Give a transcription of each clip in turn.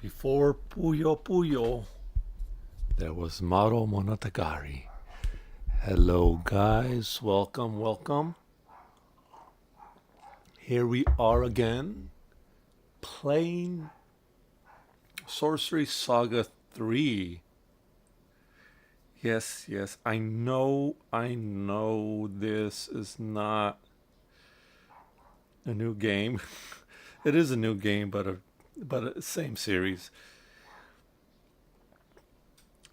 Before Puyo Puyo, there was Mauro Monogatari. Hello, guys. Welcome, welcome. Here we are again, playing Sorcery Saga 3. Yes, yes, I know this is not a new game. It is a new game, but a same series.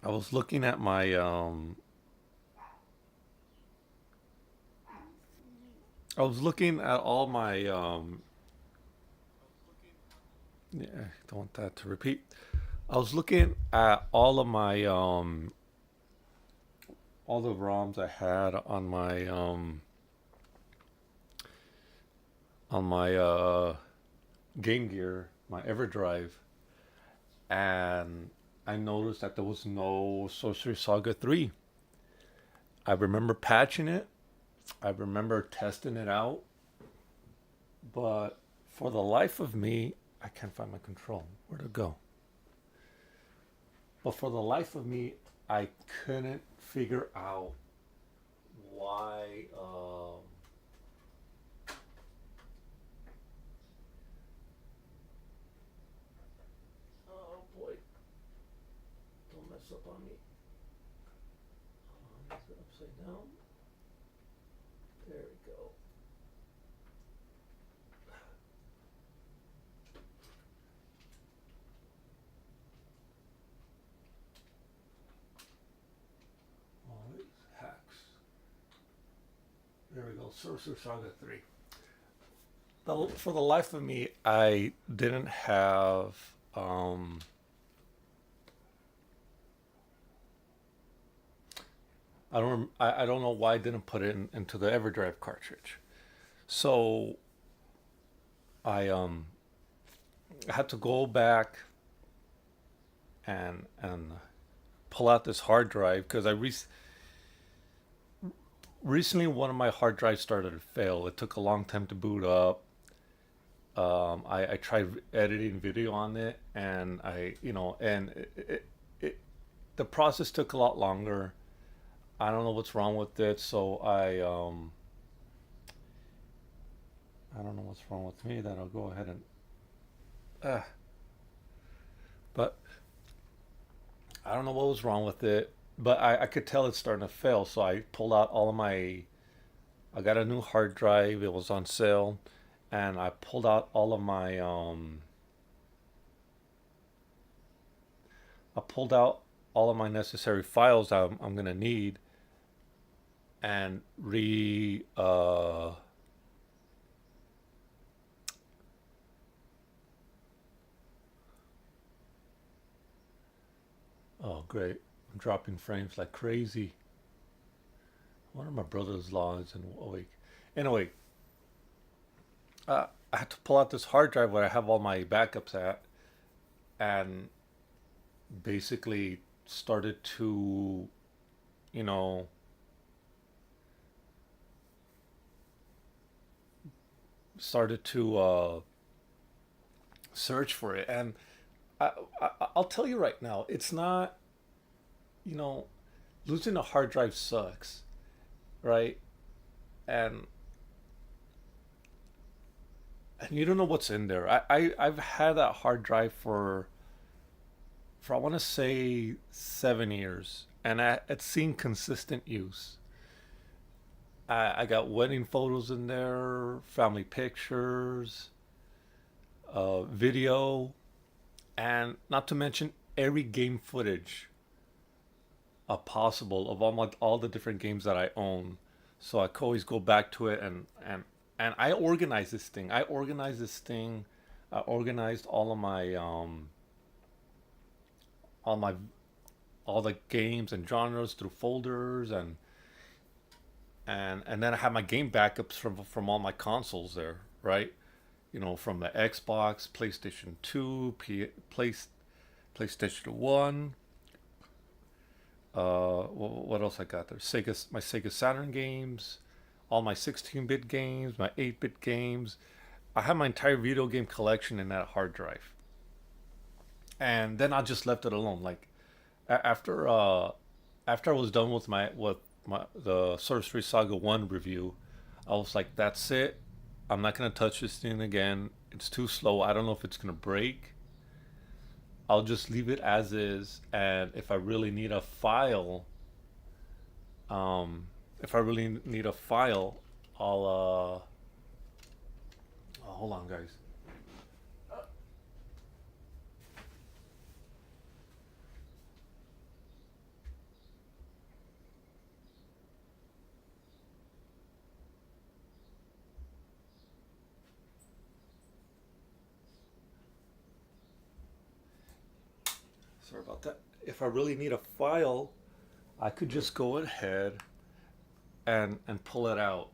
I was looking at my I was looking at all my yeah, I don't want that to repeat. I was looking at all the ROMs I had on my Game Gear, my EverDrive, and I noticed that there was no Sorcery Saga 3. I remember patching it. I remember testing it out, but for the life of me, I can't find my control. Where'd it go? But for the life of me, I couldn't figure out why. Oh boy, don't mess up on me. Is it upside down? There we go. All these hacks. There we go. Sorcerer Saga 3. For the life of me, I didn't have. I don't know why I didn't put it into the EverDrive cartridge. So I had to go back and pull out this hard drive because recently one of my hard drives started to fail. It took a long time to boot up. I tried editing video on it, and the process took a lot longer. I don't know what's wrong with it, so I don't know what's wrong with me. That I'll go ahead and uh, but I don't know what was wrong with it. But I could tell it's starting to fail, so I pulled out all of my. I got a new hard drive. It was on sale, and I pulled out all of my. I pulled out all of my necessary files I'm gonna need, and re. Oh, great! I'm dropping frames like crazy. One of my brother's-in-law is awake. Anyway, I had to pull out this hard drive where I have all my backups at, and basically started to, you know, started to search for it. And I'll tell you right now, it's not, you know, losing a hard drive sucks, right? And you don't know what's in there. I've had that hard drive for I want to say 7 years, and it's seen consistent use. I got wedding photos in there, family pictures, video, and not to mention every game footage possible of all the different games that I own. So I could always go back to it and I organized this thing. I organized all my all the games and genres through folders and then I have my game backups from all my consoles there, right? You know, from the Xbox, PlayStation 2, PlayStation 1. What else I got there? My Sega Saturn games, all my 16-bit games, my 8-bit games. I have my entire video game collection in that hard drive. and then I just left it alone. Like after I was done with my the Sorcery Saga 1 review, I was like, that's it. I'm not gonna touch this thing again. It's too slow. I don't know if it's gonna break. I'll just leave it as is, and if I really need a file, um, if I really need a file, I'll oh, hold on, guys. Sorry about that. If I really need a file, I could just go ahead and pull it out,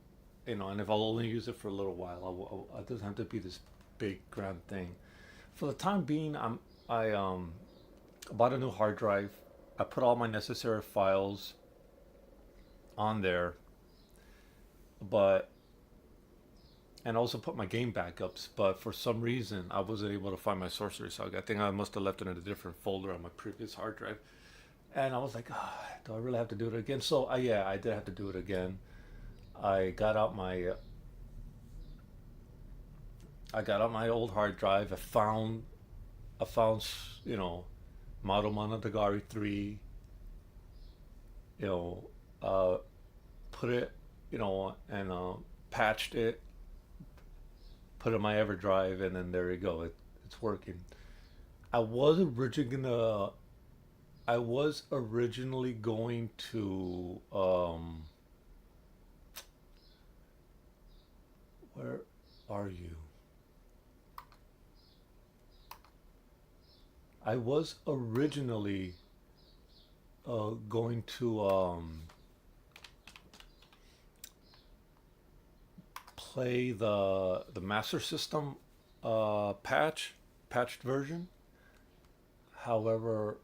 and if I'll only use it for a little while, it doesn't have to be this big grand thing. For the time being, I bought a new hard drive. I put all my necessary files on there, but and also put my game backups. But for some reason, I wasn't able to find my Sorcery Saga. I think I must have left it in a different folder on my previous hard drive. And I was like, oh, do I really have to do it again? So yeah, I did have to do it again. I got out my I got out my old hard drive. I found Model Monogatari 3. You know, uh, put it, and patched it, put it in my EverDrive, and then there you go. It's working. I was originally gonna. I was originally going to. Where are you? I was originally going to play the Master System patched version. However,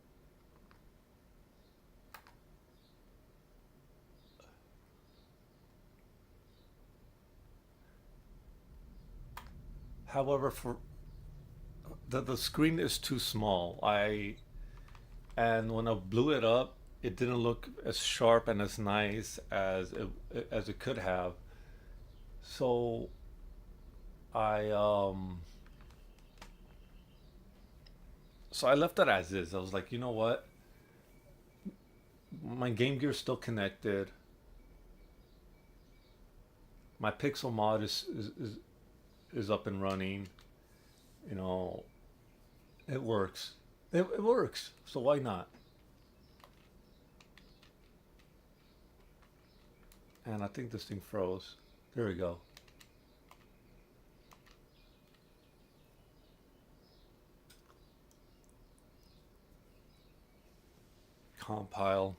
for the screen is too small. I and when I blew it up, it didn't look as sharp and as nice as it could have. So I I left it as is. I was like, you know what? My Game Gear's still connected. My Pixel mod is up and running. You know, it works. It works. So why not? And I think this thing froze. There we go. Compile.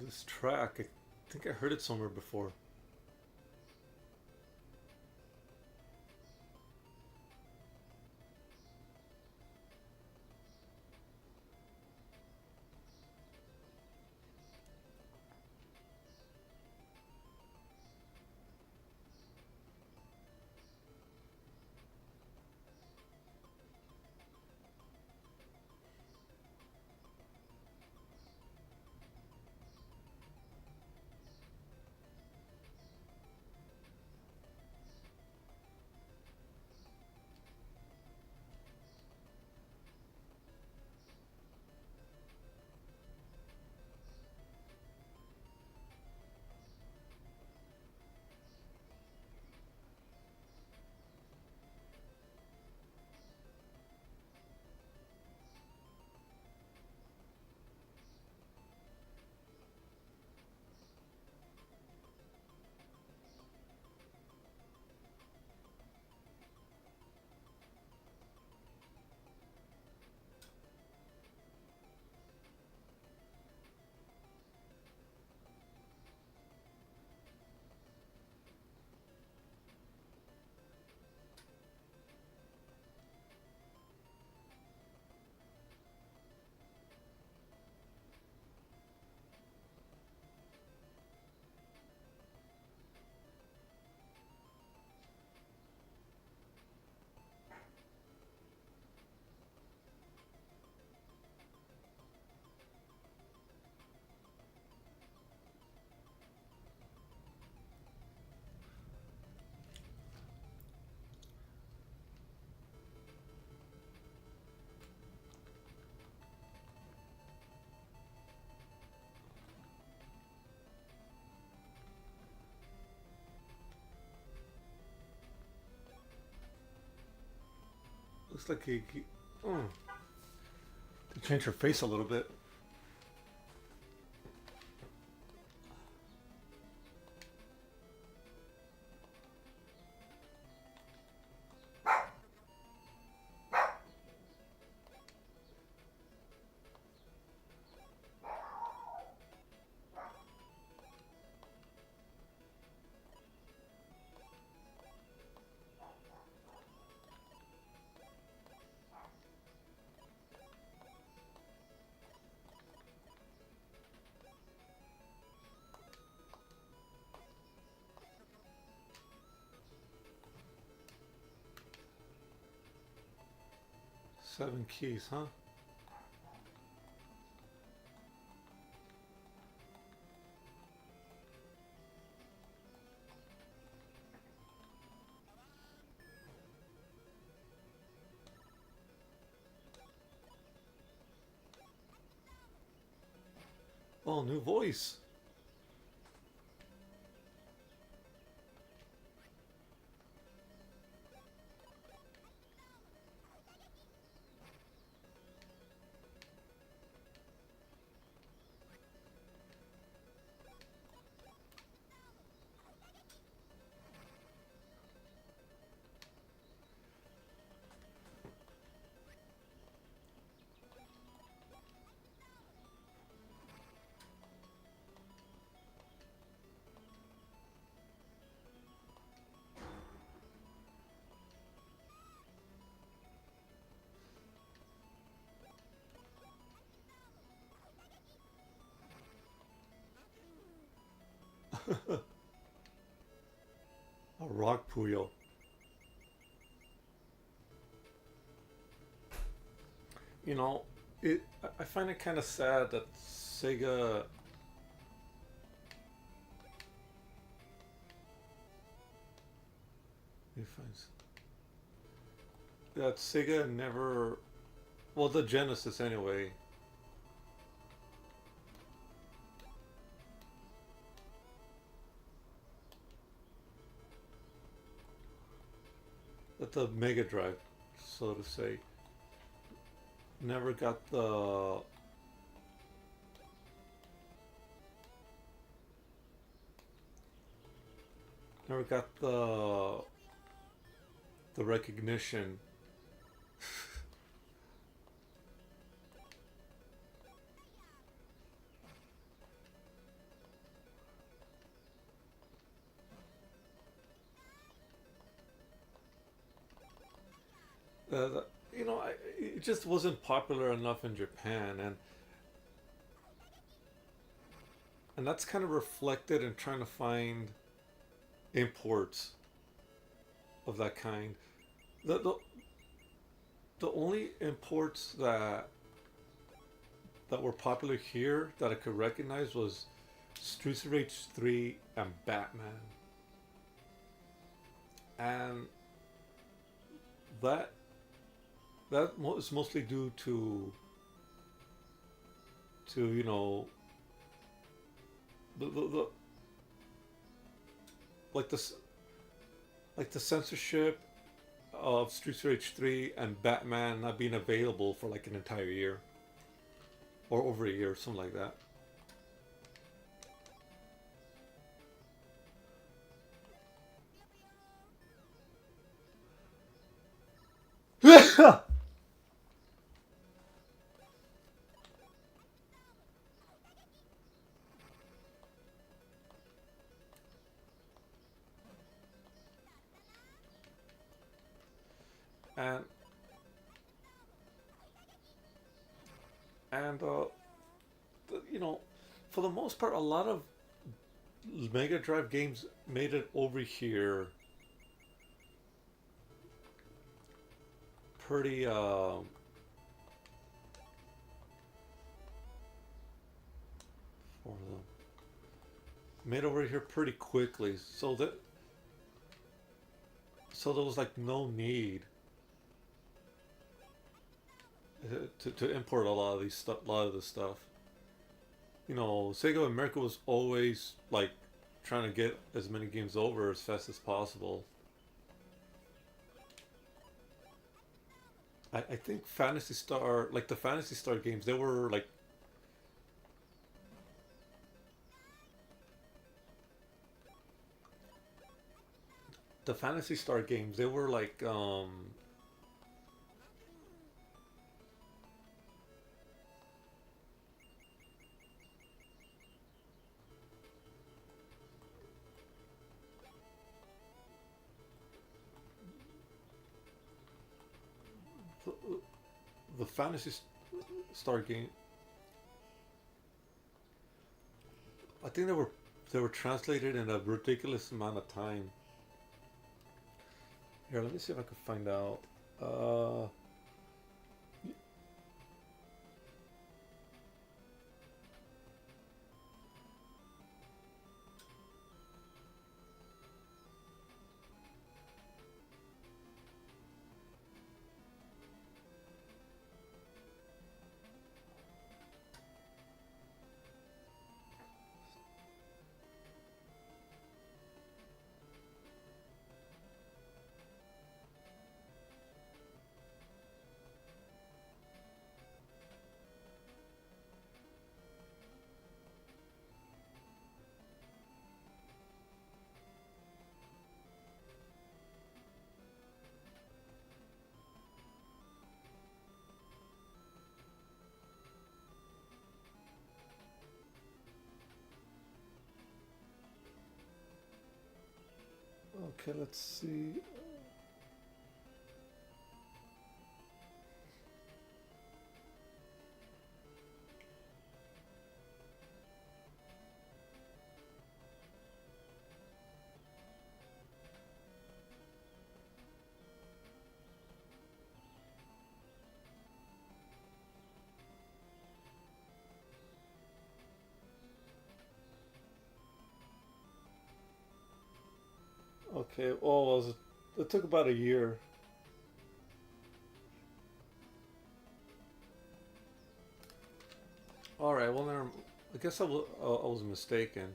This track, I think I heard it somewhere before. Looks like oh, to change her face a little bit. Seven keys, huh? Oh, new voice. A rock puyo. You know, it. I find it kind of sad that Sega. Let me find that Sega never. Well, the Genesis anyway. at the Mega Drive, so to say. Never got the recognition. Uh, you know, it just wasn't popular enough in Japan, and that's kind of reflected in trying to find imports of that kind. The the, the only imports that were popular here that I could recognize was Streets of Rage 3 and Batman. And that is mostly due to you know the like this like the censorship of Streets of Rage 3 and Batman not being available for like an entire year or over a year, something like that. and and you know, for the most part, a lot of Mega Drive games made it over here pretty for them made over here pretty quickly, so there was like no need to import a lot of these stuff, a lot of this stuff. You know, Sega of America was always like trying to get as many games over as fast as possible. I think Fantasy Star, like the Fantasy Star games, they were like the Fantasy Star games. They were like the, the Fantasy Star game. I think they were translated in a ridiculous amount of time. Here, let me see if I can find out. Uh, okay, let's see. Okay, oh, it took about a year. All right, well, never, I guess I was mistaken.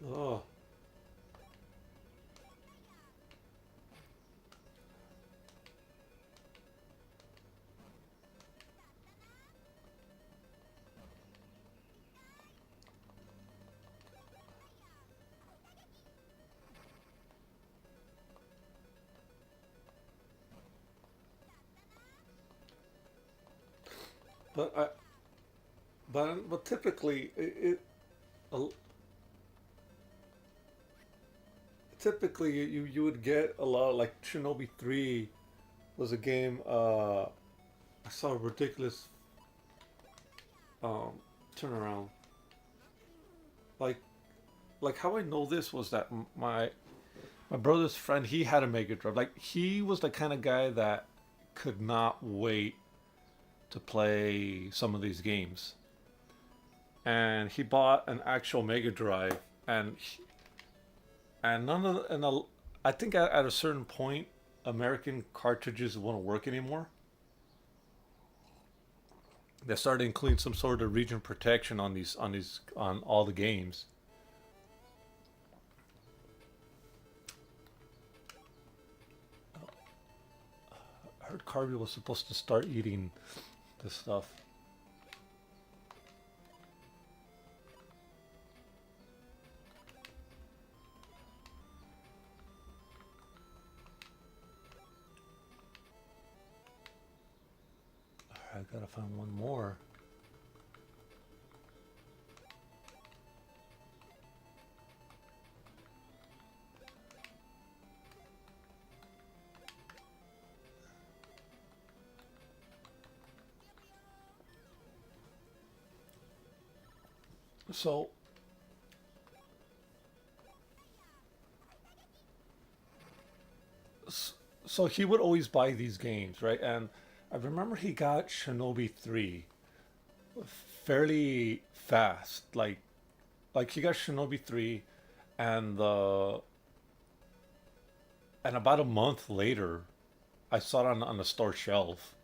Oh, but I, but typically uh, typically you would get a lot like Shinobi 3 was a game I saw a ridiculous um turnaround. Like how I know this was that my brother's friend, he had a Mega Drive. Like he was the kind of guy that could not wait to play some of these games. And he bought an actual Mega Drive, and none of I think at a certain point, American cartridges wouldn't work anymore. They started including some sort of region protection on on all the games. I heard Carby was supposed to start eating this stuff. I gotta find one more. So so he would always buy these games, right? And I remember he got Shinobi 3 fairly fast. He got Shinobi 3 and the and about a month later I saw it on the store shelf.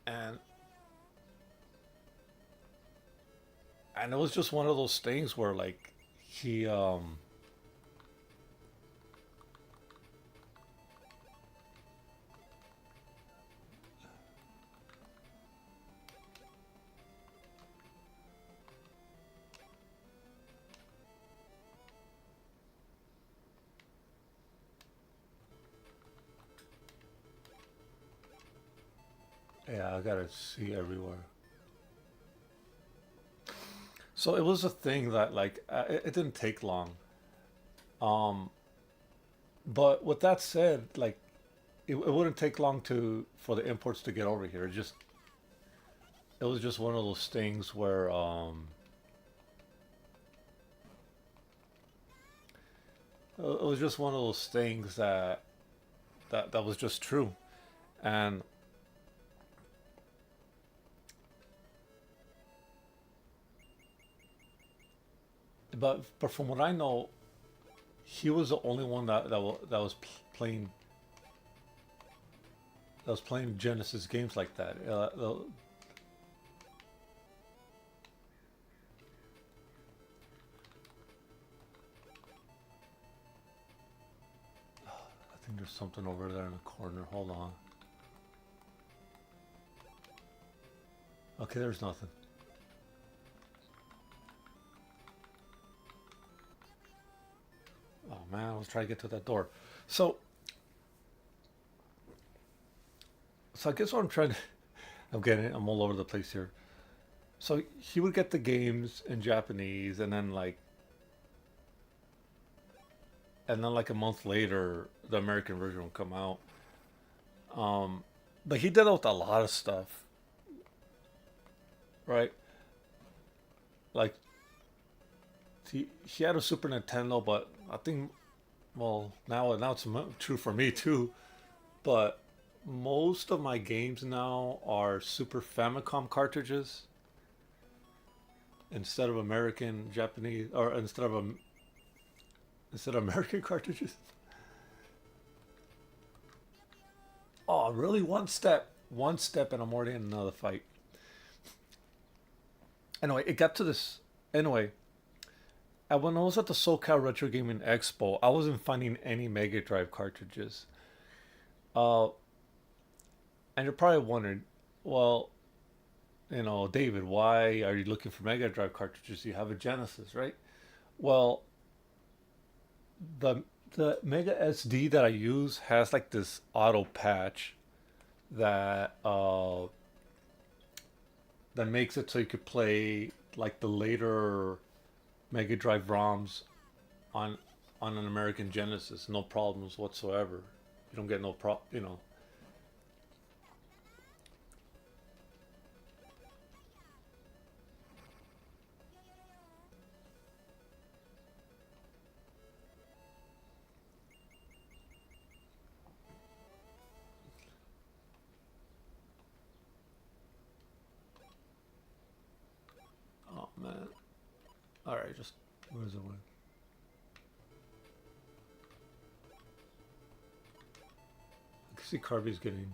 And it was just one of those things where like he yeah, I gotta see everywhere. So it was a thing that like it didn't take long. Um, but with that said, like it wouldn't take long to for the imports to get over here. It was just one of those things where it was just one of those things that was just true. And but from what I know, he was the only one that was playing Genesis games like that. I think there's something over there in the corner. Hold on. Okay, there's nothing. Oh man, I was trying to get to that door. So, I guess what I'm trying to, I'm getting it. I'm all over the place here. So he would get the games in Japanese, and then like a month later, the American version would come out. Um, but he did that with a lot of stuff, right? Like he had a Super Nintendo, but I think well now it's true for me too. But most of my games now are Super Famicom cartridges instead of American Japanese or instead of American cartridges. Oh, really? One step, and I'm already in another fight. Anyway, it got to this. Anyway, And when I was at the SoCal Retro Gaming Expo, I wasn't finding any Mega Drive cartridges. Uh, and you're probably wondering, well, David, why are you looking for Mega Drive cartridges? You have a Genesis, right? Well, the the Mega SD that I use has like this auto patch that that makes it so you could play like the later Mega Drive ROMs on on an American Genesis, no problems whatsoever. You don't get no pro. Oh man. All right, just where's the one? I can see Carby's getting.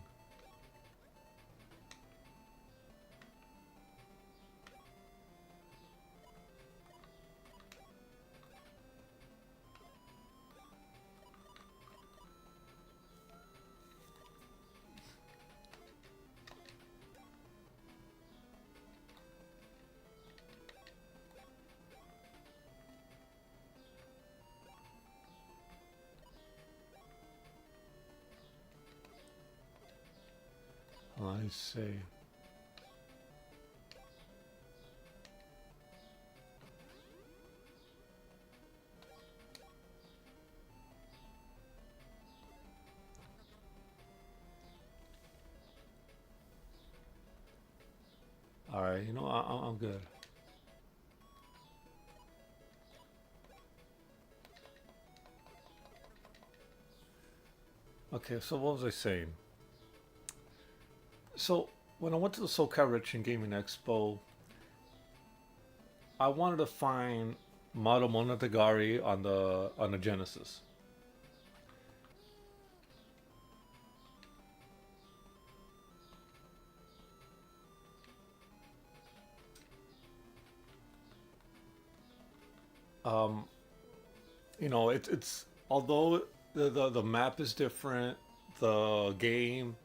I see. All right, I'm good. Okay, so what was I saying? So when I went to the SoCal Rich and Gaming Expo, I wanted to find Model Monogatari on the Genesis. Um, it's although the map is different, the game,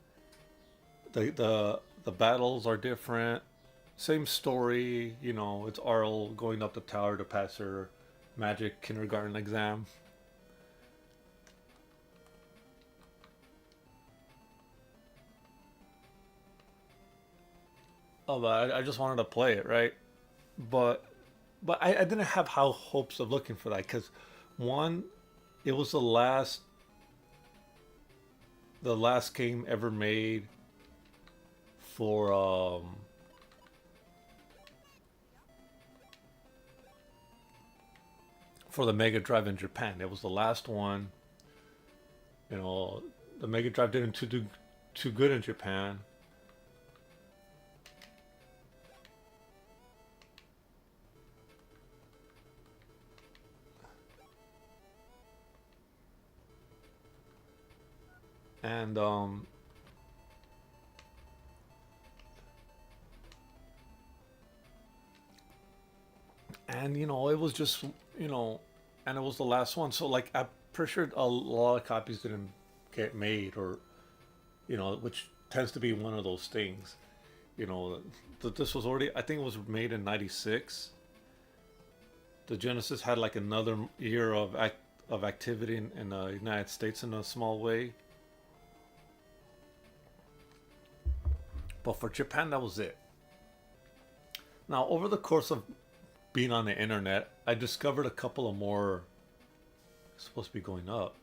the battles are different. Same story, it's Arl going up the tower to pass her magic kindergarten exam. Oh, but I just wanted to play it, right? But I didn't have high hopes of looking for that because one, it was the last game ever made for for the Mega Drive in Japan. It was the last one. You know, the Mega Drive didn't do too good in Japan. And it was just you know and it was the last one, so like I'm pretty sure a lot of copies didn't get made, or which tends to be one of those things. This was already, I think it was made in 96. The Genesis had like another year of activity in the United States in a small way, but for Japan that was it. Now over the course of being on the internet, I discovered a couple of more supposed to be going up.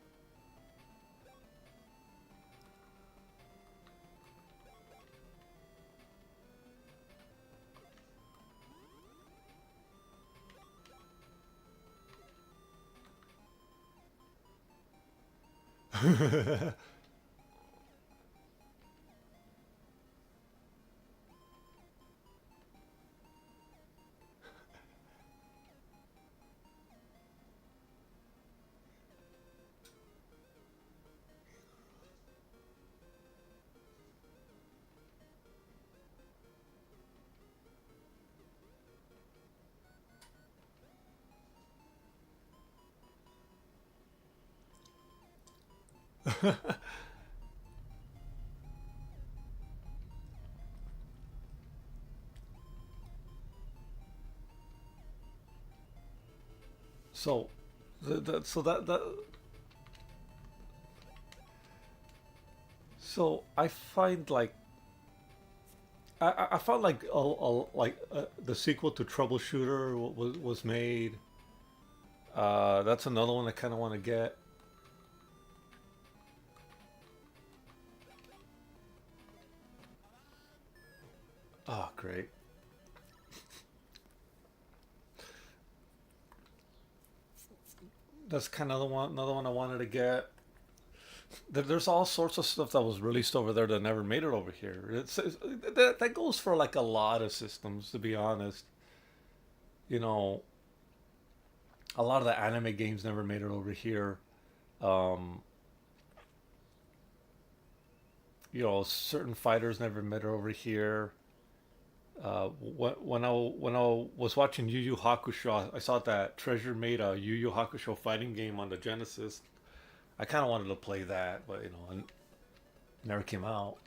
So, so that so I find like I found like the sequel to Troubleshooter was made. That's another one I kind of want to get. Oh, great. That's kind of the one, another one I wanted to get. There's all sorts of stuff that was released over there that never made it over here. That goes for like a lot of systems, to be honest. You know, a lot of the anime games never made it over here. Um, certain fighters never made it over here. When I was watching Yu Yu Hakusho, I saw that Treasure made a Yu Yu Hakusho fighting game on the Genesis. I kind of wanted to play that, but it never came out.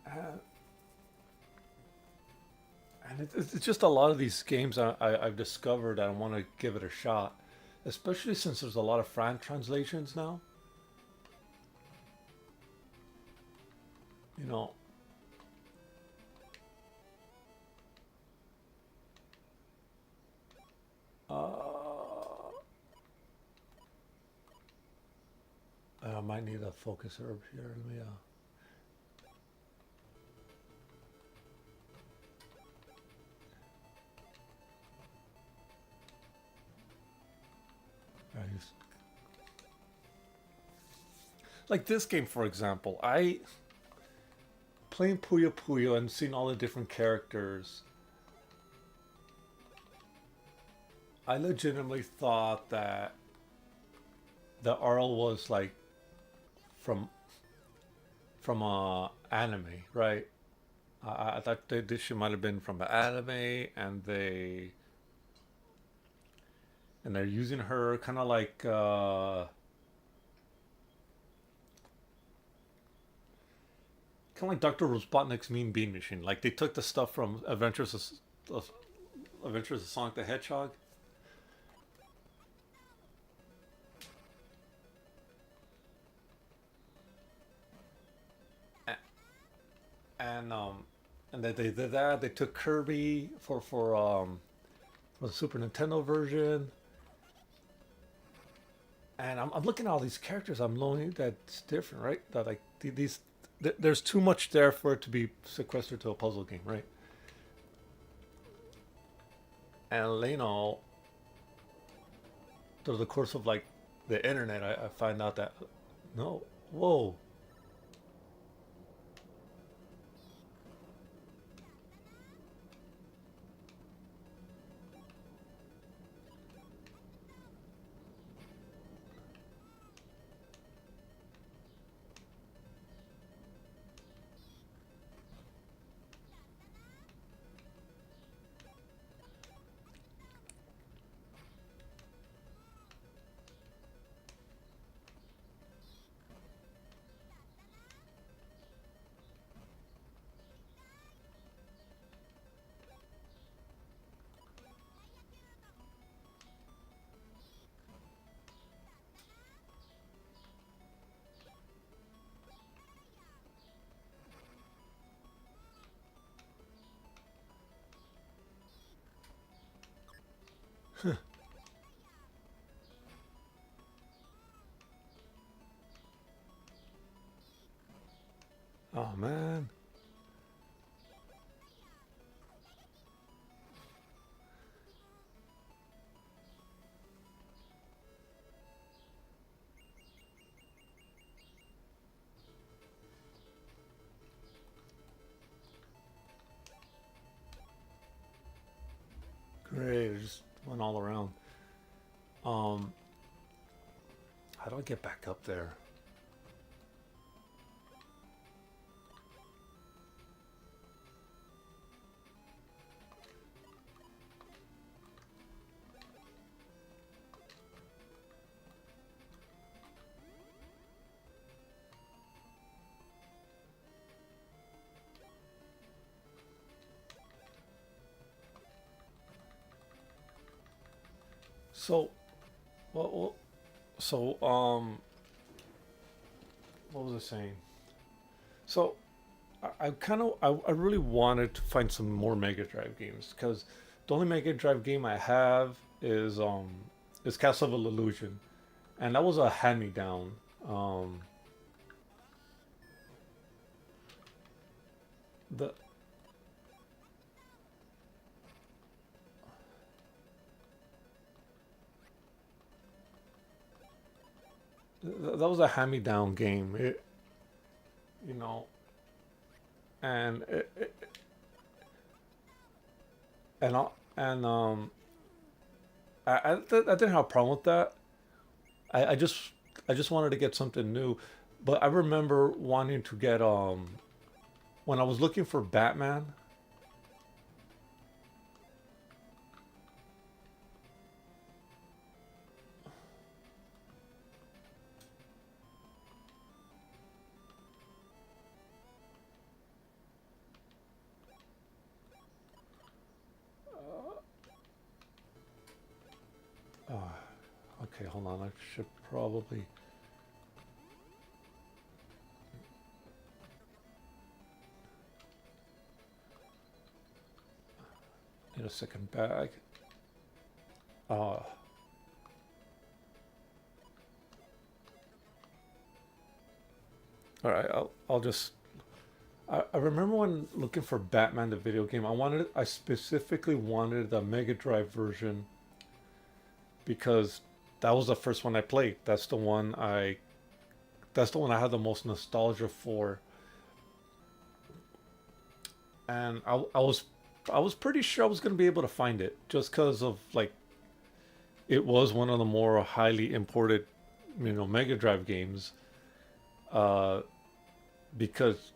Uh, and it's just a lot of these games I've discovered. I want to give it a shot, especially since there's a lot of Fran translations now. You know, I might need a focus herb here. Let me. Use like this game, for example. I playing Puyo Puyo and seeing all the different characters. I legitimately thought that the Arl was like from anime, right? I thought this she might have been from the anime, and they're using her kind of like Dr. Robotnik's Mean Bean Machine. Like they took the stuff from Adventures of Sonic the Hedgehog, and and they did that. They took Kirby for the Super Nintendo version, and I'm looking at all these characters. I'm learning that's different, right? That like these there's too much there for it to be sequestered to a puzzle game, right? And through the course of like the internet, I find out that no, whoa, oh man, great. How do I get back up there? So, well, so what was I saying? So, I kind of, I really wanted to find some more Mega Drive games because the only Mega Drive game I have is Castle of Illusion, and that was a hand me down. Um, the that was a hand me down game. You know, and and I- and I didn't have a problem with that. I just wanted to get something new, but I remember wanting to get when I was looking for Batman. Uh, okay, hold on. I should probably need a second bag. Uh, all right, I'll just. I remember when looking for Batman the video game, I specifically wanted the Mega Drive version because that was the first one I played. That's the one I had the most nostalgia for, and I was pretty sure I was gonna be able to find it just because of like it was one of the more highly imported, Mega Drive games. Uh, because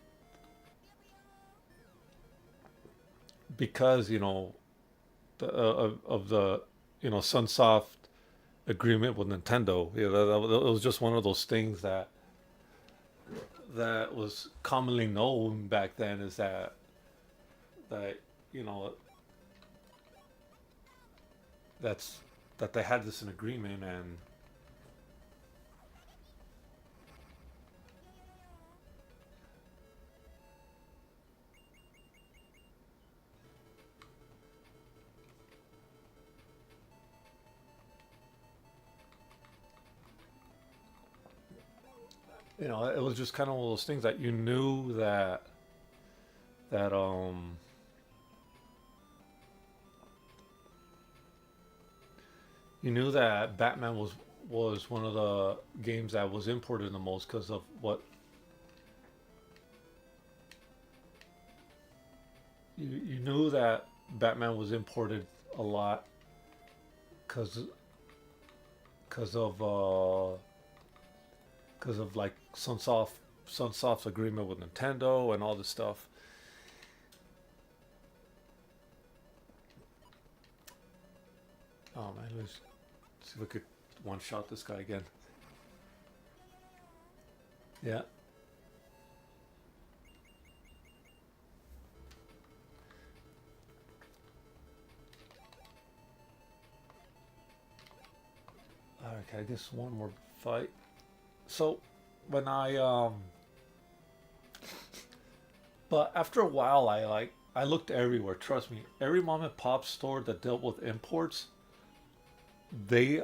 of the Sunsoft agreement with Nintendo. Yeah, that was just one of those things that was commonly known back then. Is that you know that's that they had this in agreement, and it was just kind of one of those things that you knew that Batman was one of the games that was imported the most because of what you knew that Batman was imported a lot because because of because of like Sunsoft's agreement with Nintendo and all this stuff. Oh man, let's see if we could one shot this guy again. Yeah. Okay, I guess one more fight. So when but after a while I looked everywhere. Trust me, every mom and pop store that dealt with imports, they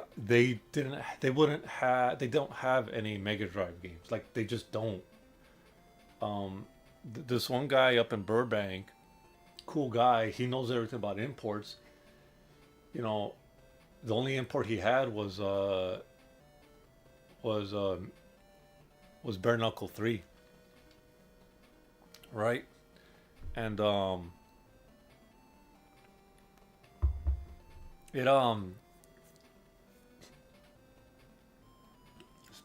don't have any Mega Drive games. Like they just don't. This one guy up in Burbank, cool guy, he knows everything about imports. You know, the only import he had was was Bare Knuckle 3, right? And it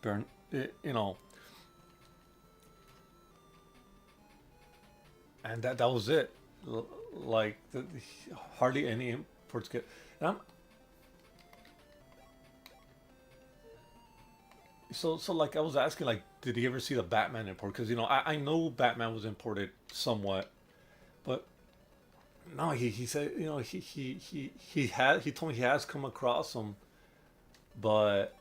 burn it, you know, and that was it. Like hardly any imports get. And I'm so like I was asking like, did he ever see the Batman import? Because I know Batman was imported somewhat, but no, he said he told me he has come across them, but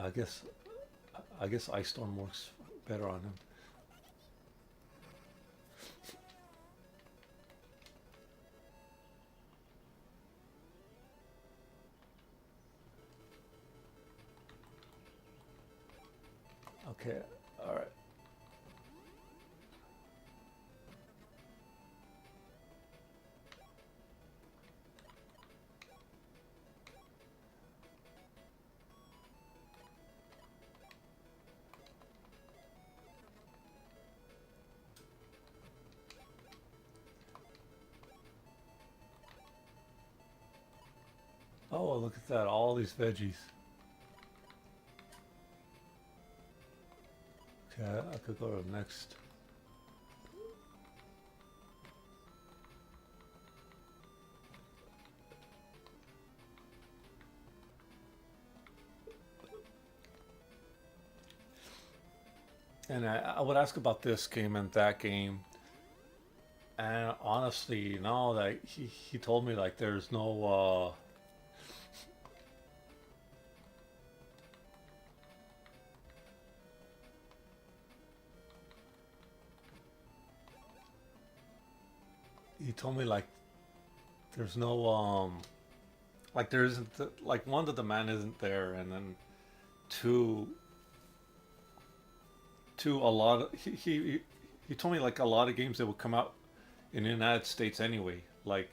I guess I guess Ice Storm works better on him. Okay, all right. Oh, look at that! All these veggies. Okay, I could go to the next. And I would ask about this game and that game, and honestly, no, that he told me like there's no. He told me like there's no like there isn't like one, the demand isn't there, and then two a lot of he told me like a lot of games that would come out in the United States anyway, like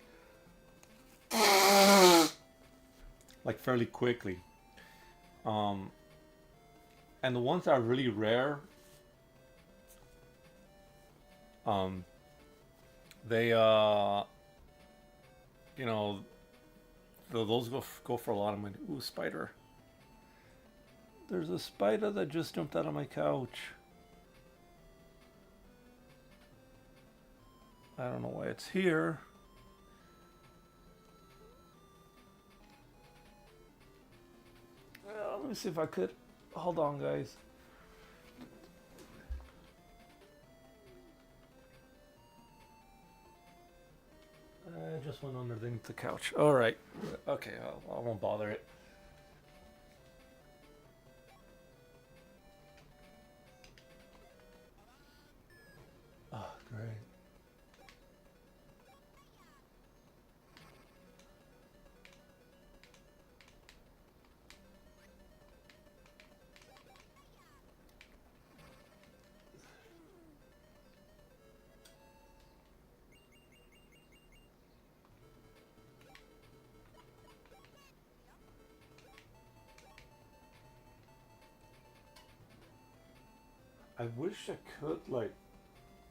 fairly quickly. Um, and the ones that are really rare, um, they you know, those go for a lot of money. Ooh, spider! There's a spider that just jumped out of my couch. I don't know why it's here. Let me see if I could. Hold on, guys. I just went underneath the couch. All right. Okay, I won't bother it. Oh, great. I wish I could, like,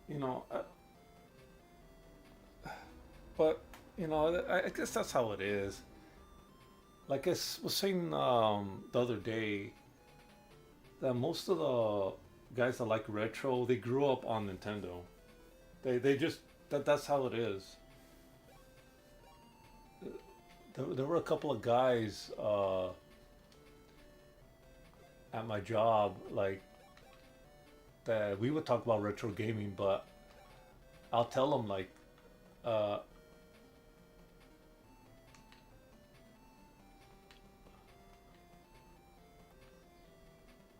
you know, but, I guess that's how it is. Like I was saying the other day, that most of the guys that like retro, they grew up on Nintendo. They just, that's how it is. There were a couple of guys at my job, like, that we would talk about retro gaming, but I'll tell them, like, uh,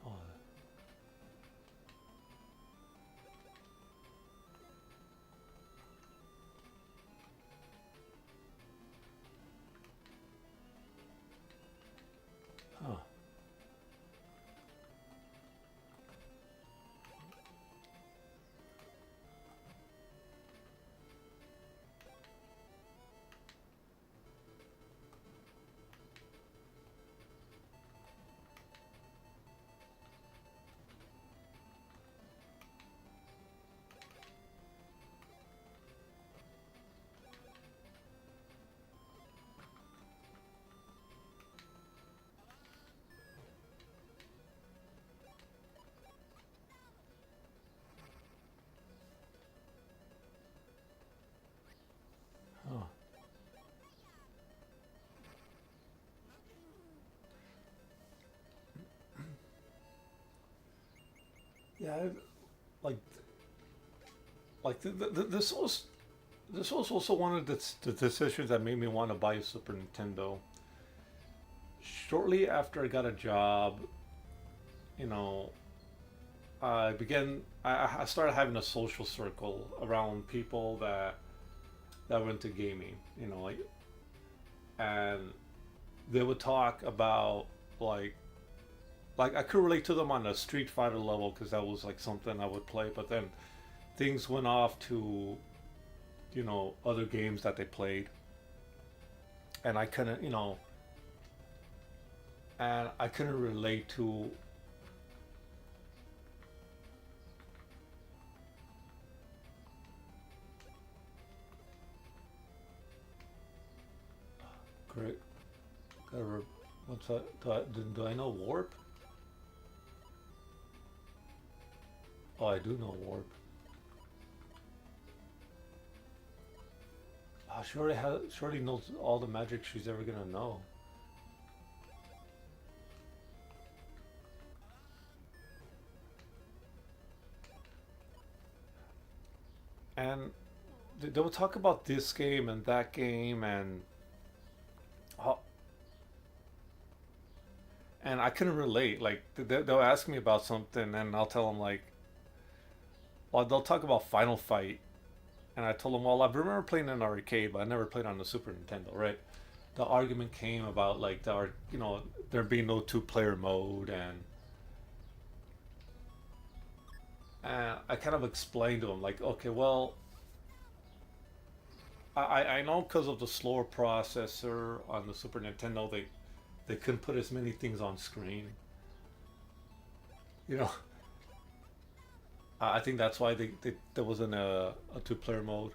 oh, huh. Yeah, like this was also one of the decisions that made me want to buy a Super Nintendo. Shortly after I got a job, you know, I started having a social circle around people that were into gaming, you know, like, and they would talk about like I could relate to them on a Street Fighter level because that was like something I would play, but then things went off to, you know, other games that they played, and I couldn't, you know, and I couldn't relate to. Great. What's that? Do I know Warp? Oh, I do know Warp. Oh, she already knows all the magic she's ever gonna know. And they will talk about this game and that game, oh, and I couldn't relate. Like they'll ask me about something, and I'll tell them like, well, they'll talk about Final Fight, and I told them, well, I remember playing in an arcade, but I never played on the Super Nintendo, right? The argument came about like you know, there being no two-player mode, and I kind of explained to them like, okay, well, I know because of the slower processor on the Super Nintendo, they couldn't put as many things on screen. You know, I think that's why there wasn't a two-player mode.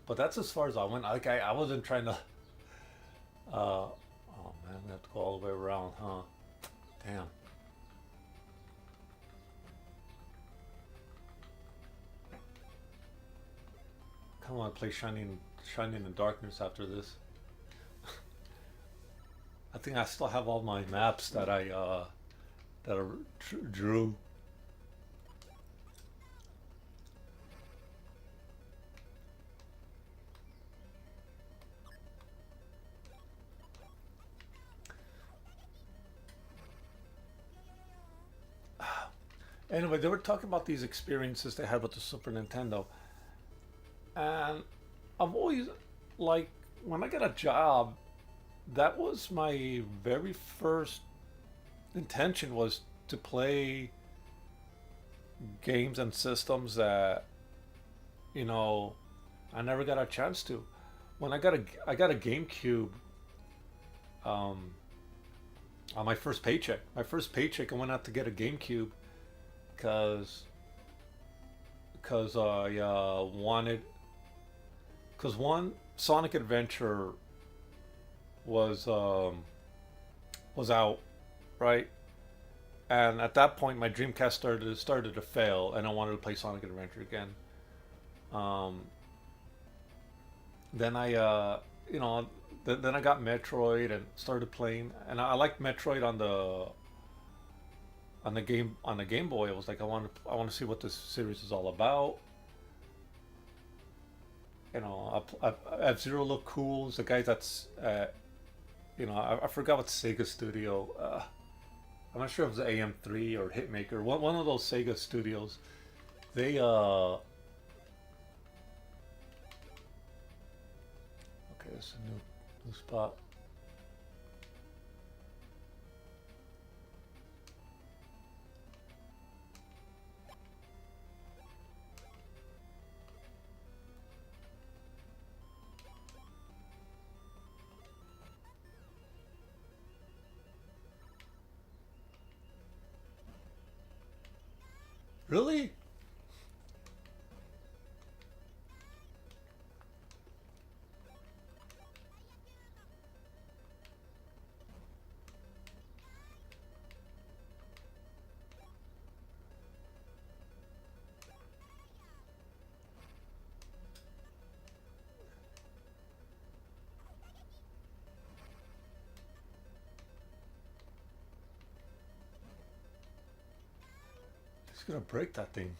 But that's as far as I went. Like I wasn't trying to. Oh man, we have to go all the way around, huh? Damn. Come on, play Shining in the Darkness after this. I think I still have all my maps that I drew. Anyway, they were talking about these experiences they had with the Super Nintendo, and I've always like when I got a job, that was my very first intention was to play games and systems that, you know, I never got a chance to. When I got a GameCube um, on my first paycheck. My first paycheck, I went out to get a GameCube because I wanted, because one, Sonic Adventure was was out, right? And at that point, my Dreamcast started to fail, and I wanted to play Sonic Adventure again. Um, then I you know then I got Metroid and started playing, and I liked Metroid on the Game Boy. I was like, I want to see what this series is all about. You know, F Zero looked cool. It's the guy that's you know, I forgot what Sega Studio. I'm not sure if it was AM3 or Hitmaker. One of those Sega studios. They okay, it's a new spot. Really? gonna break that thing.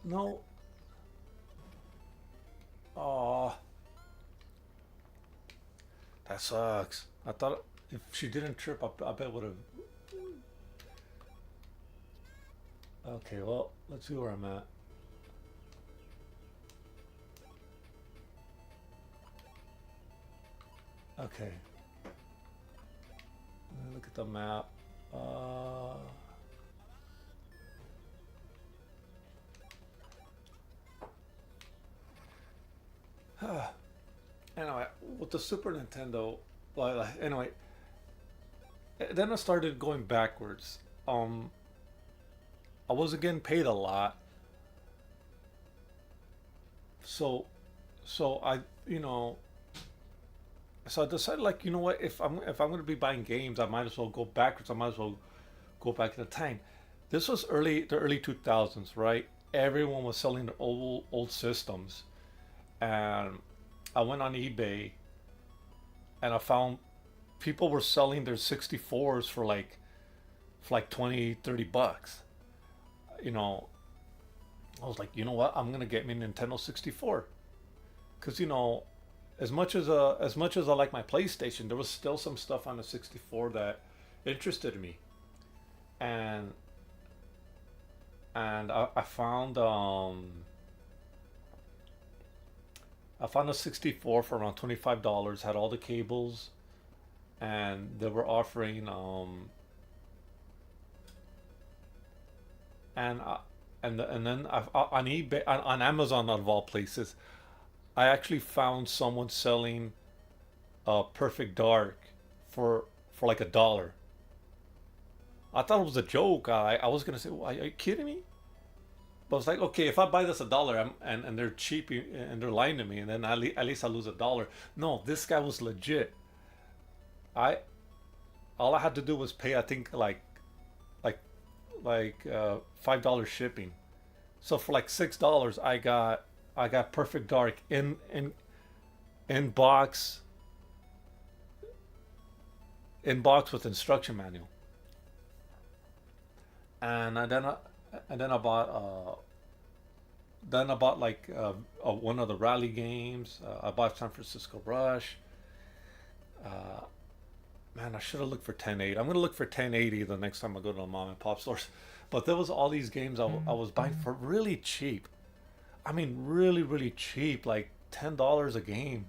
No. Oh, that sucks. I thought if she didn't trip, I bet would have. Okay, well, let's see where I'm at. Okay, let me look at the map. Uh, anyway, with the Super Nintendo, anyway, then I started going backwards. Um, I wasn't getting paid a lot, so I, you know, so I decided like, you know what, if I'm gonna be buying games, I might as well go backwards. I might as well go back in the time. This was the early 2000s, right? Everyone was selling the old systems, and I went on eBay and I found people were selling their 64s for like 20, 30 bucks. You know, I was like, you know what? I'm gonna get me a Nintendo 64 because as much as I like my PlayStation, there was still some stuff on the 64 that interested me, and I found a 64 for around $25. Had all the cables, and they were offering and and then on eBay, on Amazon out of all places, I actually found someone selling Perfect Dark for like $1. I thought it was a joke. I was gonna say, are you kidding me? But it's like, okay, if I buy this $1, and they're cheap and they're lying to me, and then at least I lose $1. No, this guy was legit. I All I had to do was pay, I think, like $5 shipping. So for like $6, I got Perfect Dark in box in box with instruction manual, and then I bought like one of the rally games. I bought San Francisco Rush. Uh, Man, I should have looked for 1080. I'm gonna look for 1080 the next time I go to the mom and pop stores. But there was all these games I was buying for really cheap. I mean, really, really cheap, like $10 a game.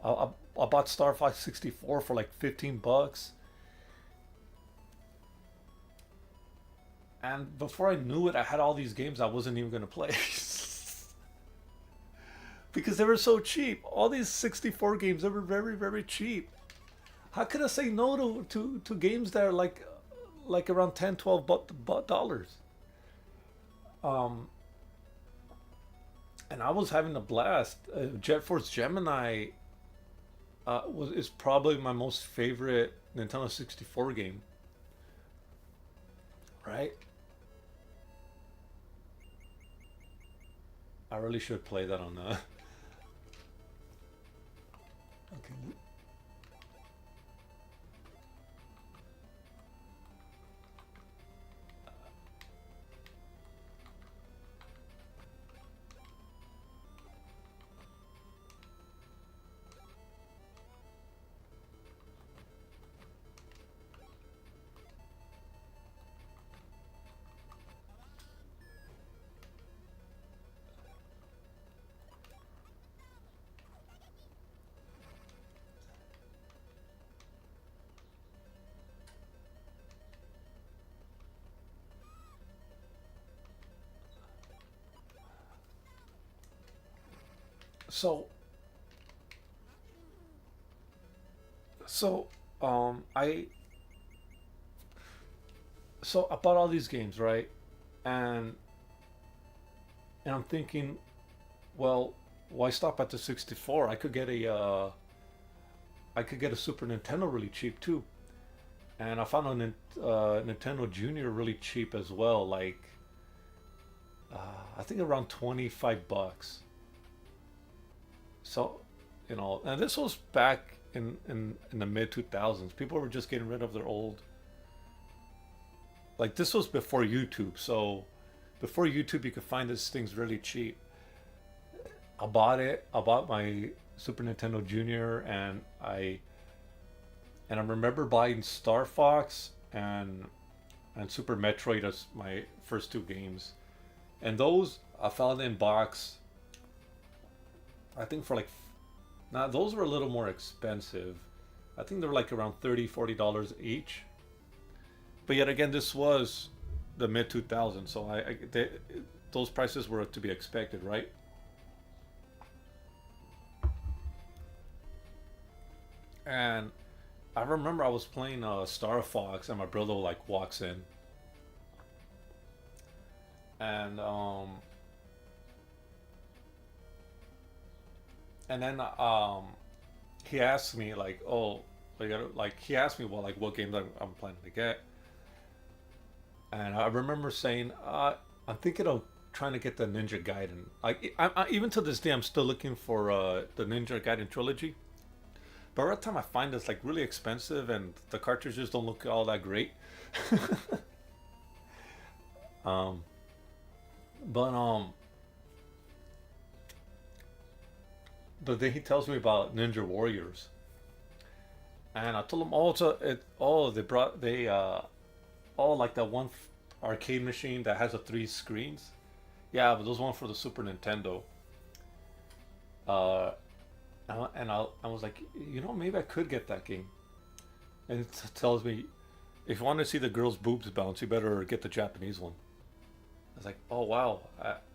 I bought Star Fox 64 for like 15 bucks, and before I knew it, I had all these games I wasn't even gonna play because they were so cheap. All these 64 games, they were very, very cheap. How could I say no to games that are like around 10, 12 dollars? Um, and I was having a blast. Jet Force Gemini is probably my most favorite Nintendo 64 game, right? I really should play that on the. Okay. So so I so I bought all these games, right? And And I'm thinking, well, why stop at the 64? I could get a Super Nintendo really cheap too. And I found a Nintendo Junior really cheap as well, like I think around 25 bucks. So, and this was back in the mid 2000s. People were just getting rid of their old. Like this was before YouTube, so before YouTube, you could find these things really cheap. I bought it. I bought my Super Nintendo Junior, and I remember buying Star Fox and Super Metroid as my first two games. And those I found in box. I think for like, now those were a little more expensive. I think they're like around $30, $40 each. But yet again, this was the mid 2000s, so those prices were to be expected, right? And I remember I was playing Star Fox, and my brother like walks in, and then he asked me like, oh, like he asked me, well, like what games I'm planning to get, and I remember saying, I'm thinking of trying to get the Ninja Gaiden. Like even to this day, I'm still looking for the Ninja Gaiden trilogy. But every time I find it's like really expensive and the cartridges don't look all that great. um, but but then he tells me about Ninja Warriors, and I told him, oh, they brought oh, like that one arcade machine that has the three screens. Yeah, but those one for the Super Nintendo. Uh, I was like, maybe I could get that game. And it tells me, if you want to see the girl's boobs bounce, you better get the Japanese one. I was like, oh wow,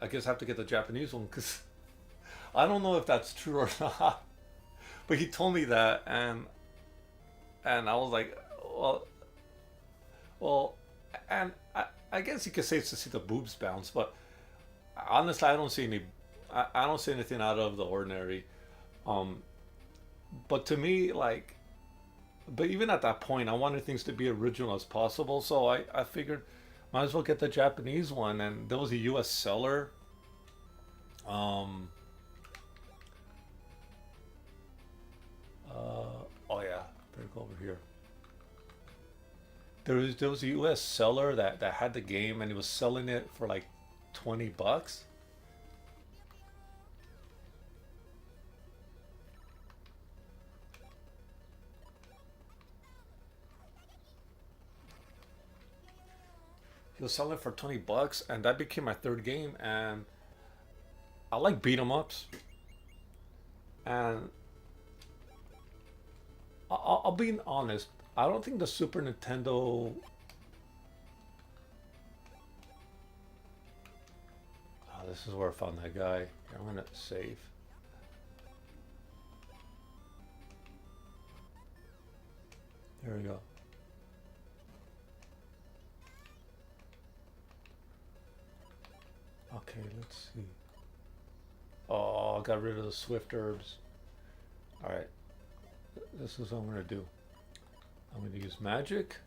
I guess I have to get the Japanese one because I don't know if that's true or not. But he told me that, and I was like, well, well, and I guess you could say it's to see the boobs bounce, but honestly, I don't see anything out of the ordinary. Um, but to me, like, but even at that point, I wanted things to be original as possible. So I figured, might as well get the Japanese one, and there was a U.S. seller. Um, oh yeah, better go over here. There was a U.S. seller that had the game, and he was selling it for like 20 bucks. He was selling it for 20 bucks, and that became my third game. And I like beat 'em ups, and I'll be honest. I don't think the Super Nintendo. Oh, this is where I found that guy. I'm gonna save. There we go. Okay, let's see. Oh, I got rid of the Swift herbs. All right, this is what I'm gonna do. I'm gonna use magic.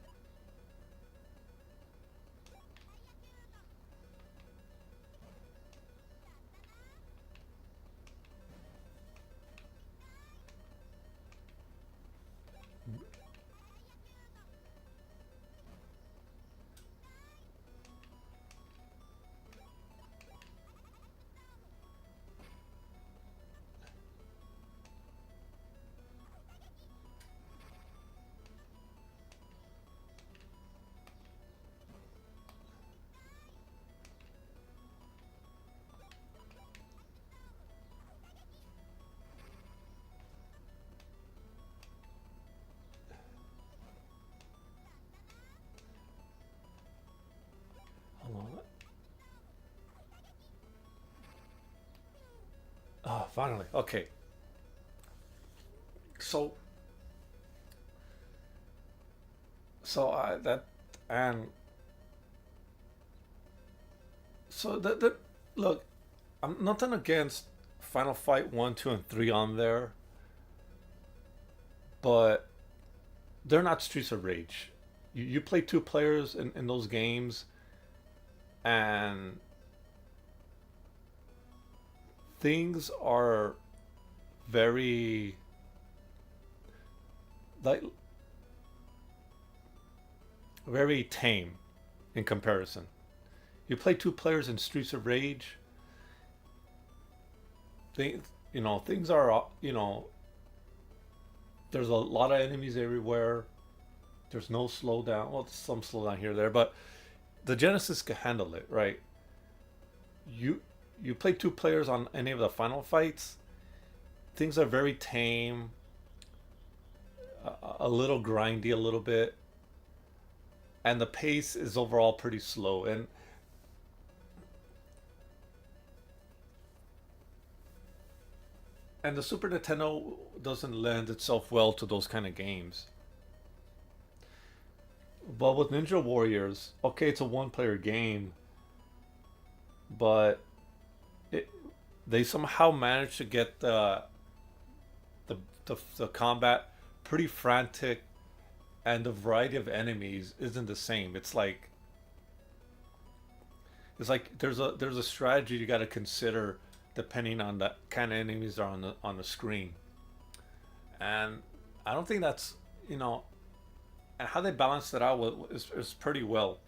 Hold on. Oh, finally. Okay. So, so I that and so the look. I'm nothing against Final Fight 1, 2, and 3 on there, but they're not Streets of Rage. You play two players in those games, and things are very like very tame in comparison. You play two players in Streets of Rage, things things are there's a lot of enemies everywhere. There's no slowdown. Well, some slowdown here or there, but the Genesis can handle it, right? You you play two players on any of the final fights. Things are very tame, a little grindy, a little bit, and the pace is overall pretty slow. And the Super Nintendo doesn't lend itself well to those kind of games. But with Ninja Warriors, okay, it's a one-player game, but it, they somehow managed to get the, the combat pretty frantic, and the variety of enemies isn't the same. It's like there's a strategy you got to consider depending on the kind of enemies that are on the screen, and I don't think that's you know and how they balanced it out is pretty well.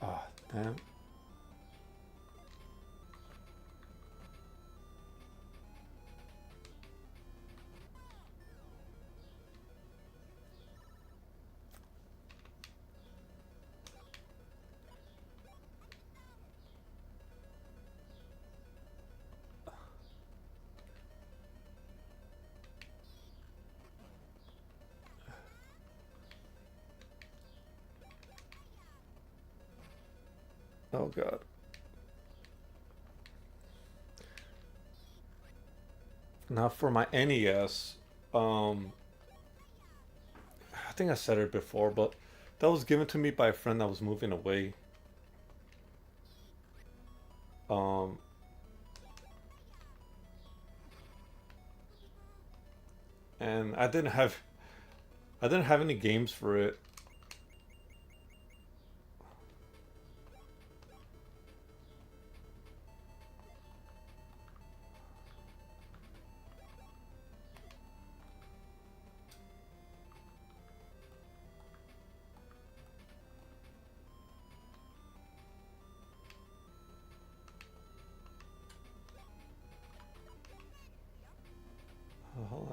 Ah, damn. Oh god. Now for my NES, um, I think I said it before, but that was given to me by a friend that was moving away. Um, and I didn't have any games for it.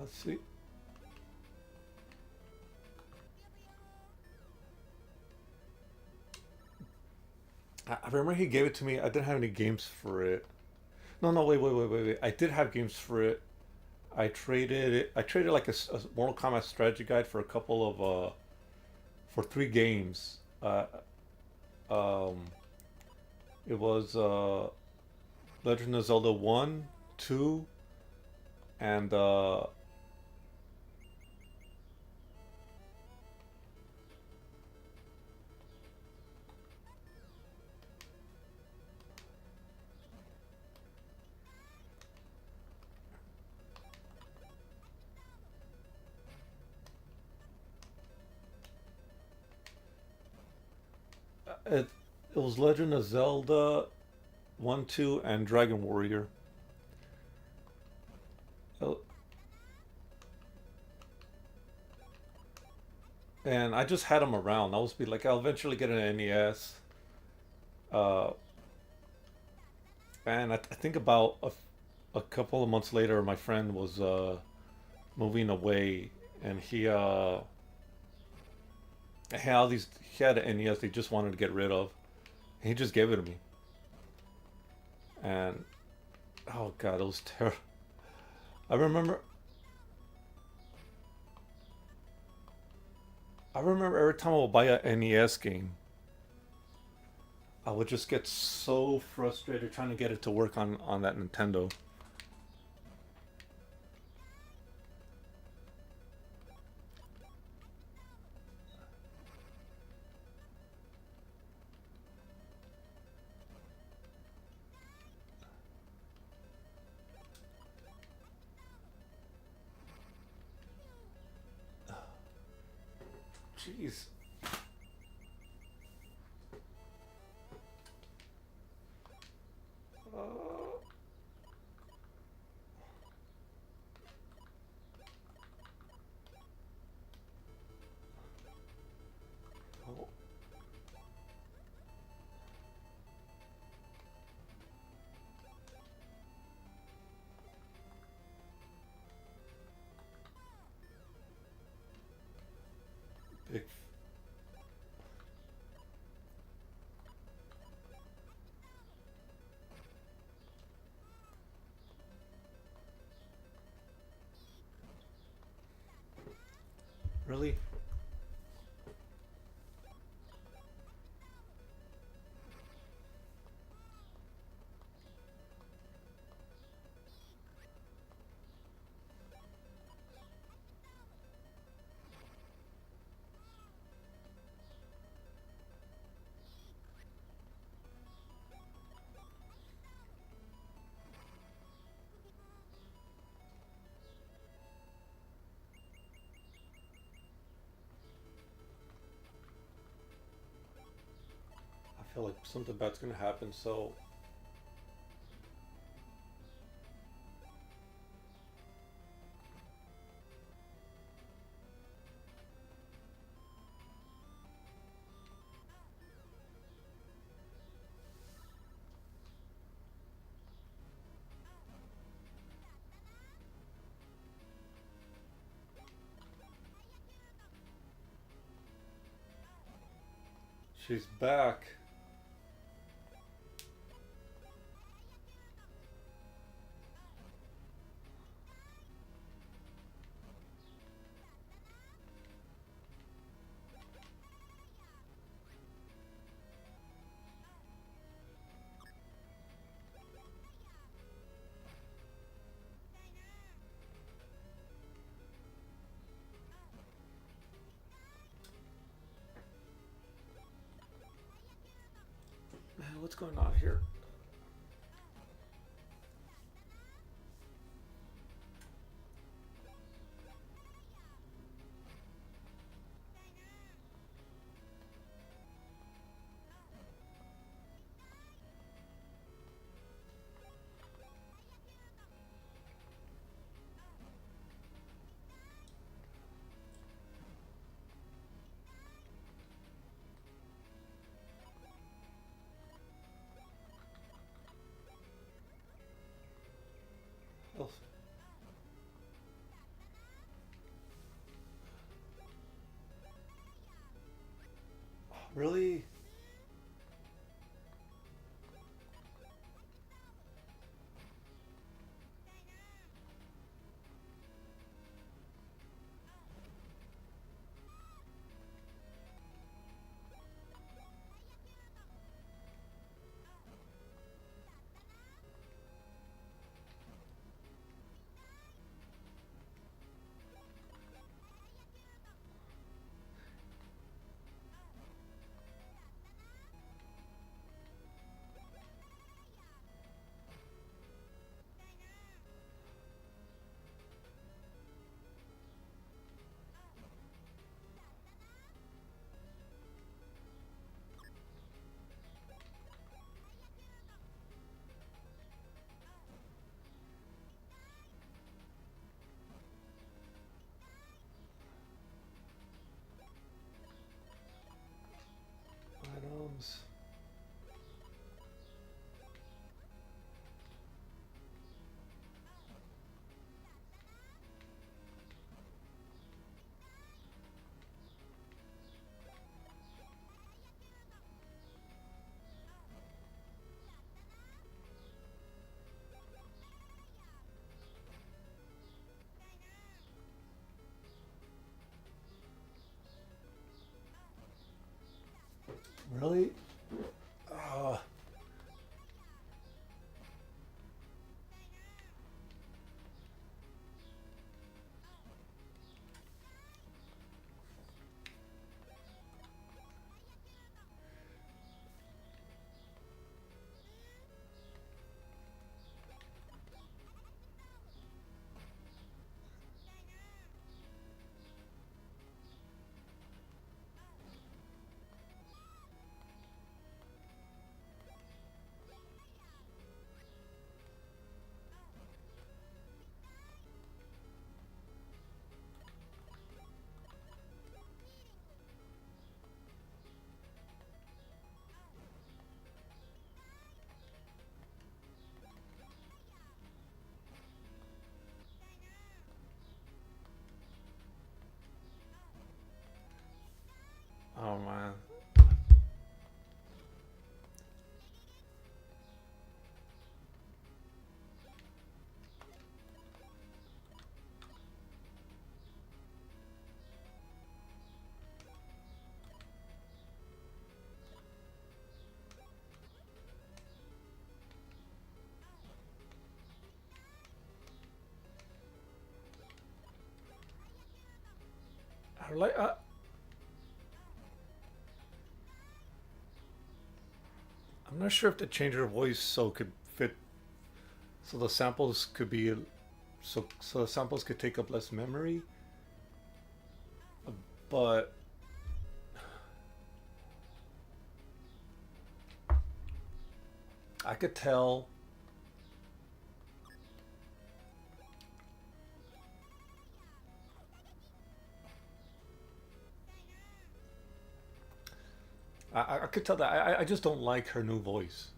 Let's see. I remember he gave it to me. I didn't have any games for it. No, no, wait, wait, wait, wait, wait. I did have games for it. I traded it. I traded like a Mortal Kombat strategy guide for a couple of for three games. Um, it was Legend of Zelda 1, 2, and it it was Legend of Zelda. 1, 2, and Dragon Warrior. Oh, and I just had them around. I was be like, I'll eventually get an NES. Uh, and I think about a couple of months later, my friend was moving away, and had all these. He had an NES. They just wanted to get rid of. And he just gave it to me, and oh god, it was terrible. I remember. I remember every time I would buy a NES game, I would just get so frustrated trying to get it to work on that Nintendo. Jeez. Uh, oh, big. Really? I feel like something bad's gonna happen. So she's back. Man, what's going on here? Oh, really? Really? Uh, oh man. I like. I'm not sure if the change her voice so could fit, so the samples could be, so the samples could take up less memory. But I could tell. I could tell that I just don't like her new voice.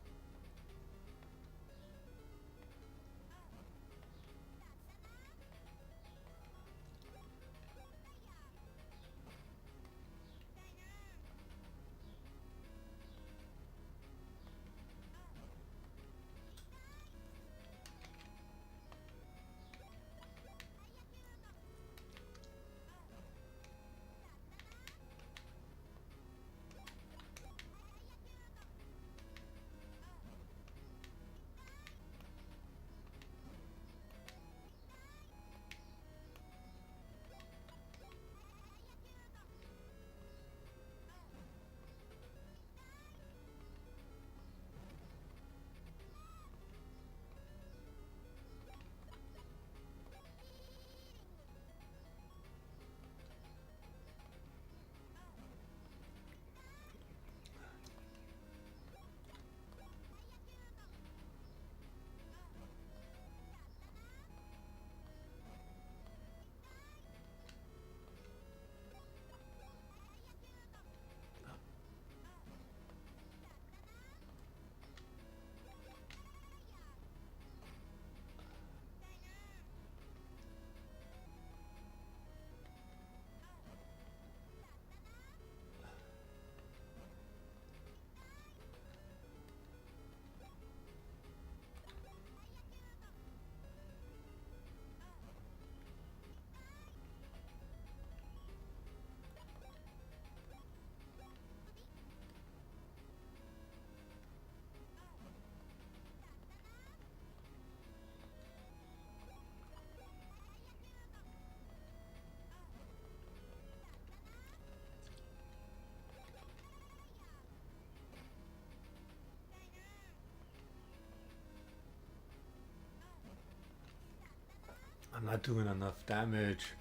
I'm not doing enough damage.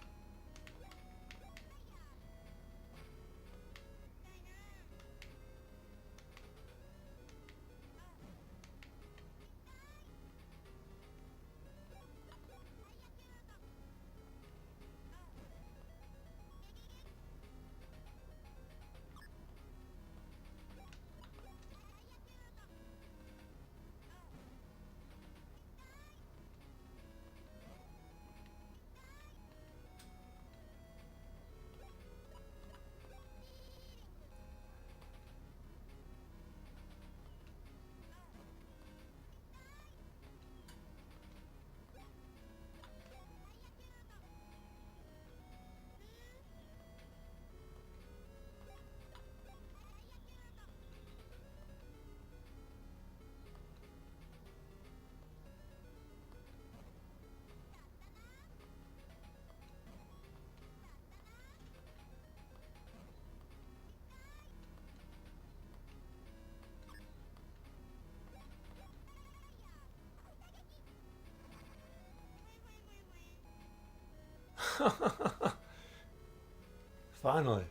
Finally.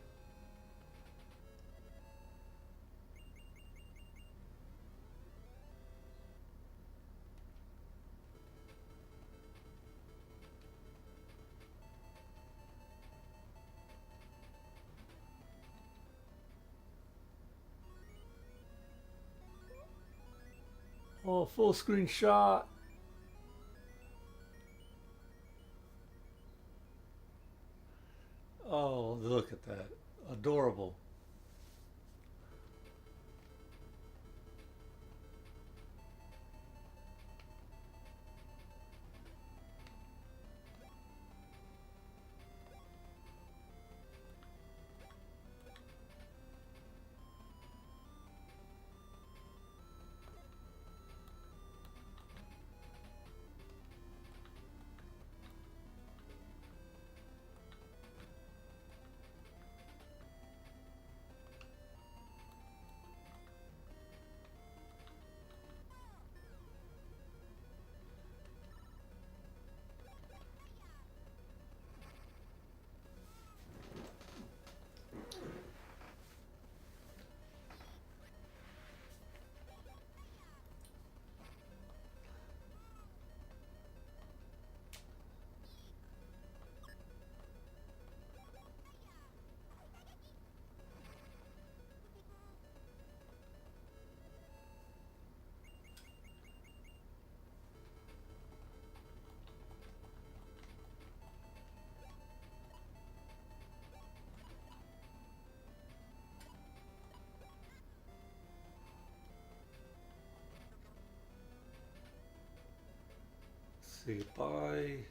Oh, full screen shot. Oh, look at that. Adorable. Say bye.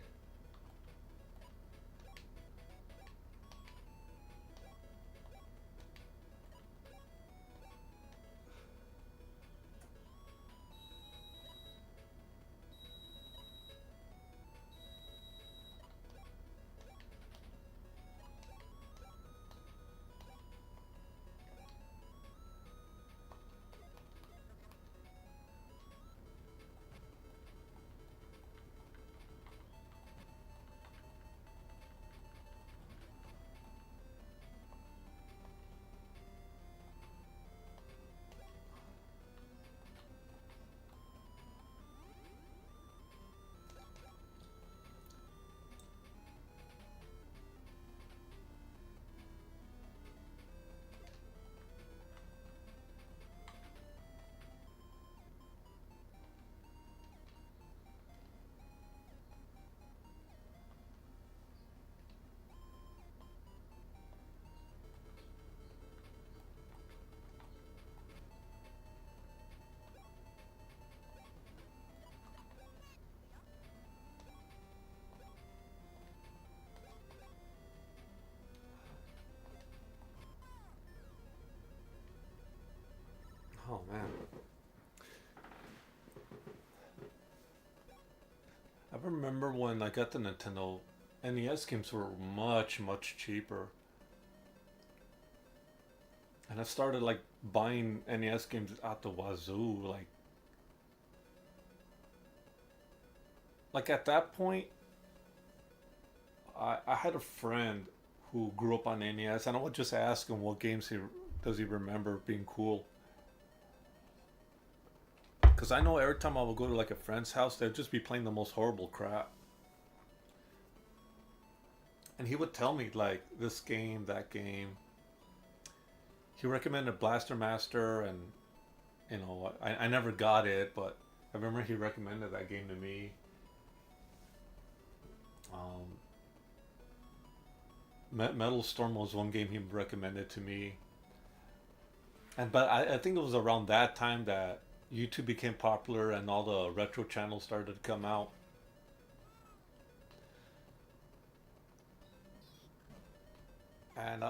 Oh man. I remember when I got the Nintendo, NES games were much, much cheaper. And I started like buying NES games out the wazoo. Like at that point, I had a friend who grew up on NES, and I would just ask him what games he does he remember being cool. Because I know every time I would go to like a friend's house, they'd just be playing the most horrible crap. And he would tell me like this game, that game. He recommended Blaster Master, and I never got it, but I remember he recommended that game to me. Um, Metal Storm was one game he recommended to me, and but I think it was around that time that YouTube became popular and all the retro channels started to come out. And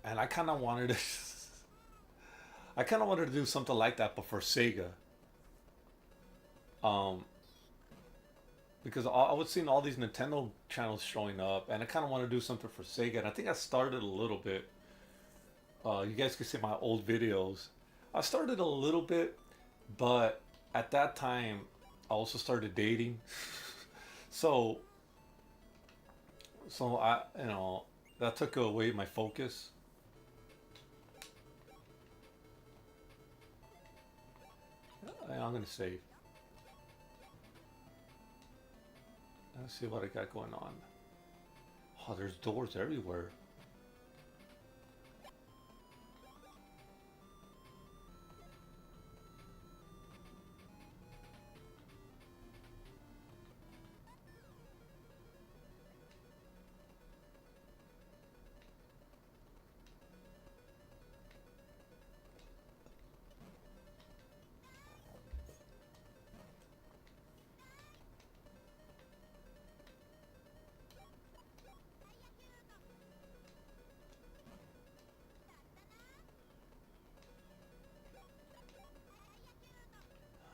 and I kind of wanted to, I kind of wanted to do something like that, but for Sega. Um, because I was seeing all these Nintendo channels showing up, and I kind of want to do something for Sega. And I think I started a little bit. You guys can see my old videos. I started a little bit, but at that time, I also started dating. So So that took away my focus. I'm gonna save. Let's see what I got going on. Oh, there's doors everywhere.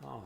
Huh.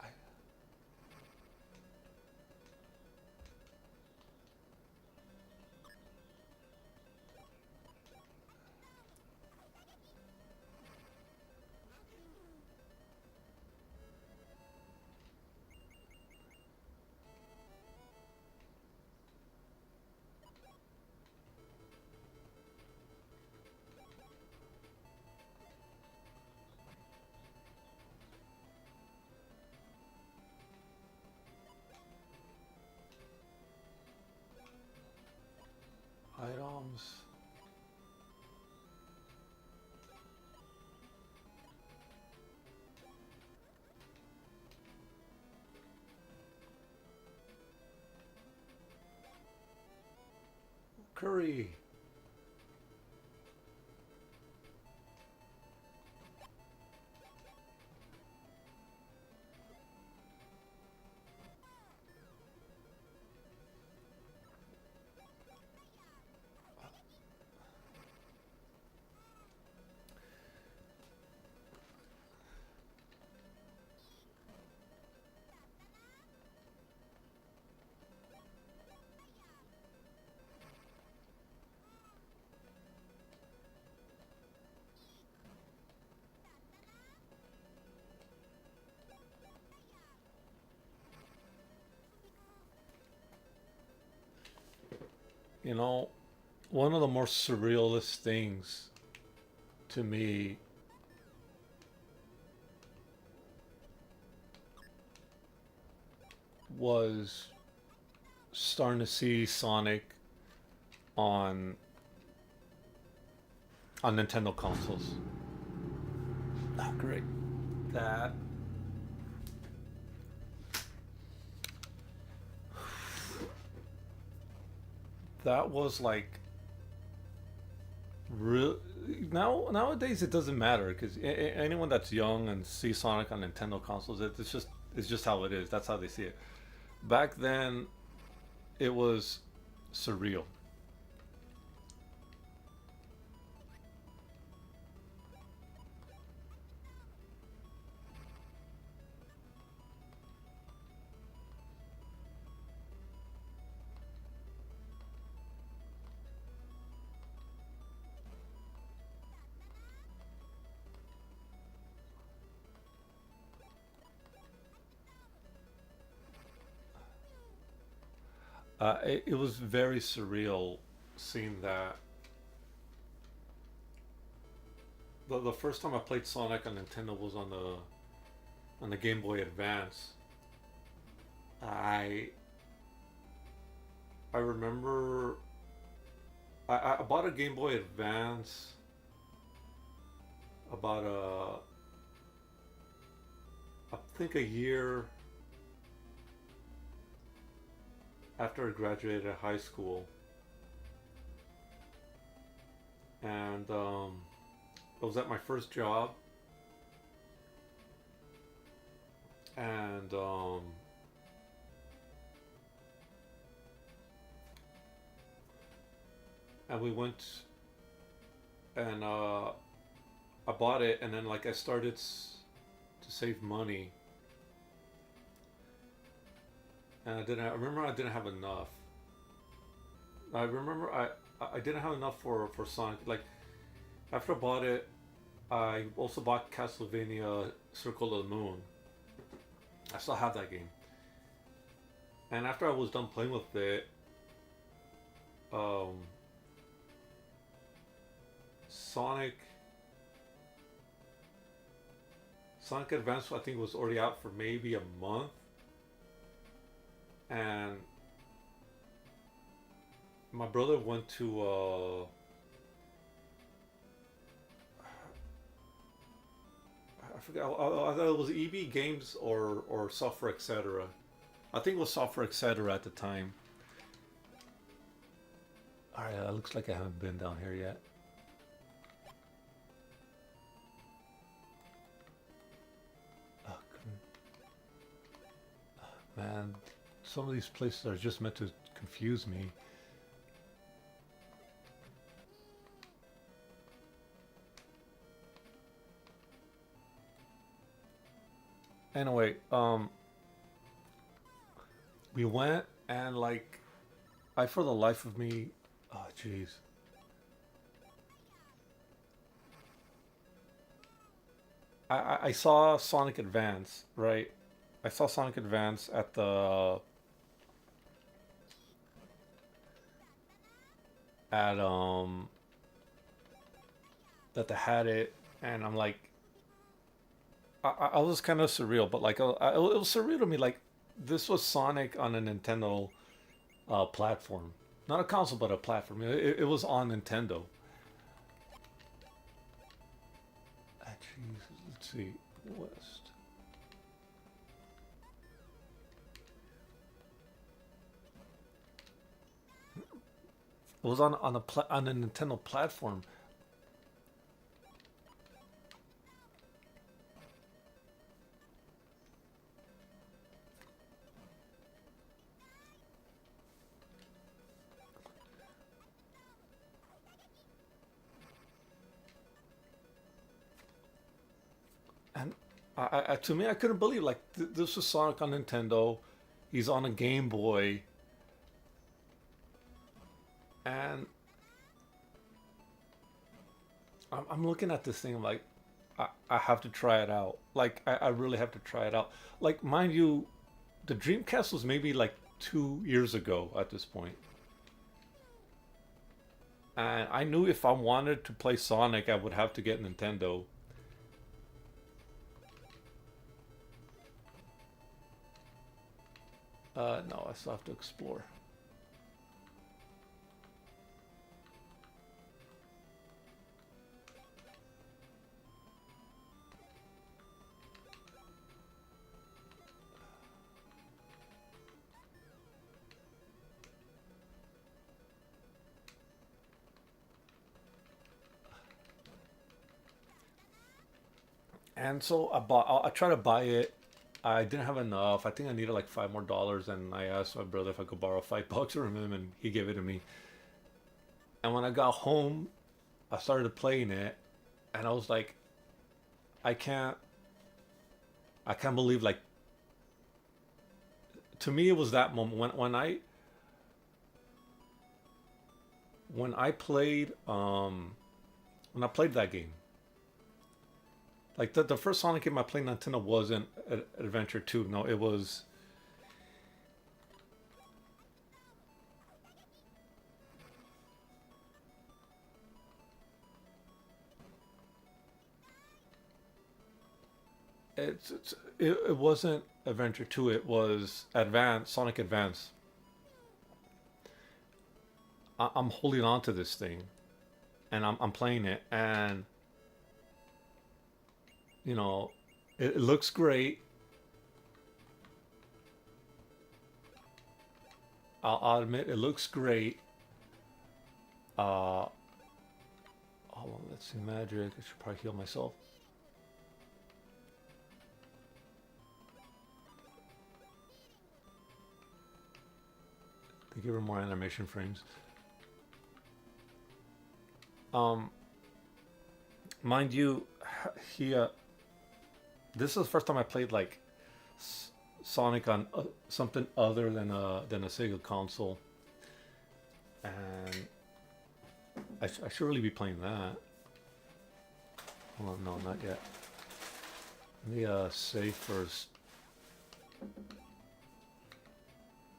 I, items. Curry. You know, one of the more surrealist things to me was starting to see Sonic on Nintendo consoles. Oh, great. That that was like real. Nowadays it doesn't matter because anyone that's young and sees Sonic on Nintendo consoles, it's just how it is. That's how they see it. Back then, it was surreal. It was very surreal seeing that. The first time I played Sonic on Nintendo was on the Game Boy Advance. I I remember I bought a Game Boy Advance about I think a year after I graduated high school, and I was at my first job, and we went and I bought it, and then like I started to save money, and I didn't. I remember I didn't have enough. I remember I didn't have enough for Sonic. Like after I bought it, I also bought Castlevania Circle of the Moon. I still have that game. And after I was done playing with it, um, Sonic Sonic Advance I think was already out for maybe a month, and my brother went to I forget. I thought it was EB Games or Software Etc. I think it was Software Etc. at the time. All right, it looks like I haven't been down here yet. Oh, man, some of these places are just meant to confuse me. Anyway, we went and like I for the life of me, oh jeez, I saw Sonic Advance, right? I saw Sonic Advance at the at that they had it, and I'm like, I was kind of surreal, but like it was surreal to me. Like this was Sonic on a Nintendo platform, not a console, but a platform. It was on Nintendo. Ah, jeez, let's see, West. It was on a Nintendo platform. And to me, I couldn't believe like this was Sonic on Nintendo. He's on a Game Boy, and I'm looking at this thing. I'm like, I have to try it out. Like, I really have to try it out. Like, mind you, the Dreamcast was maybe like 2 years ago at this point, and I knew if I wanted to play Sonic, I would have to get Nintendo. No, I still have to explore. And so I tried to buy it. I didn't have enough. I think I needed like $5 more, and I asked my brother if I could borrow $5 from him, and he gave it to me. And when I got home, I started playing it, and I was like, I can't, I can't believe like to me it was that moment when I played when I played that game. Like the first Sonic game I played on Nintendo wasn't Adventure 2. No, it was it wasn't Adventure 2. It was Sonic Advance. I'm holding on to this thing, and I'm playing it, and you know, it looks great. I'll admit it looks great. Uh, let's see, magic. I should probably heal myself. They give her more animation frames. Um, Mind you, he this is the first time I played like Sonic on something other than a Sega console, and I should really be playing that. Well, no, not yet. Let me save first.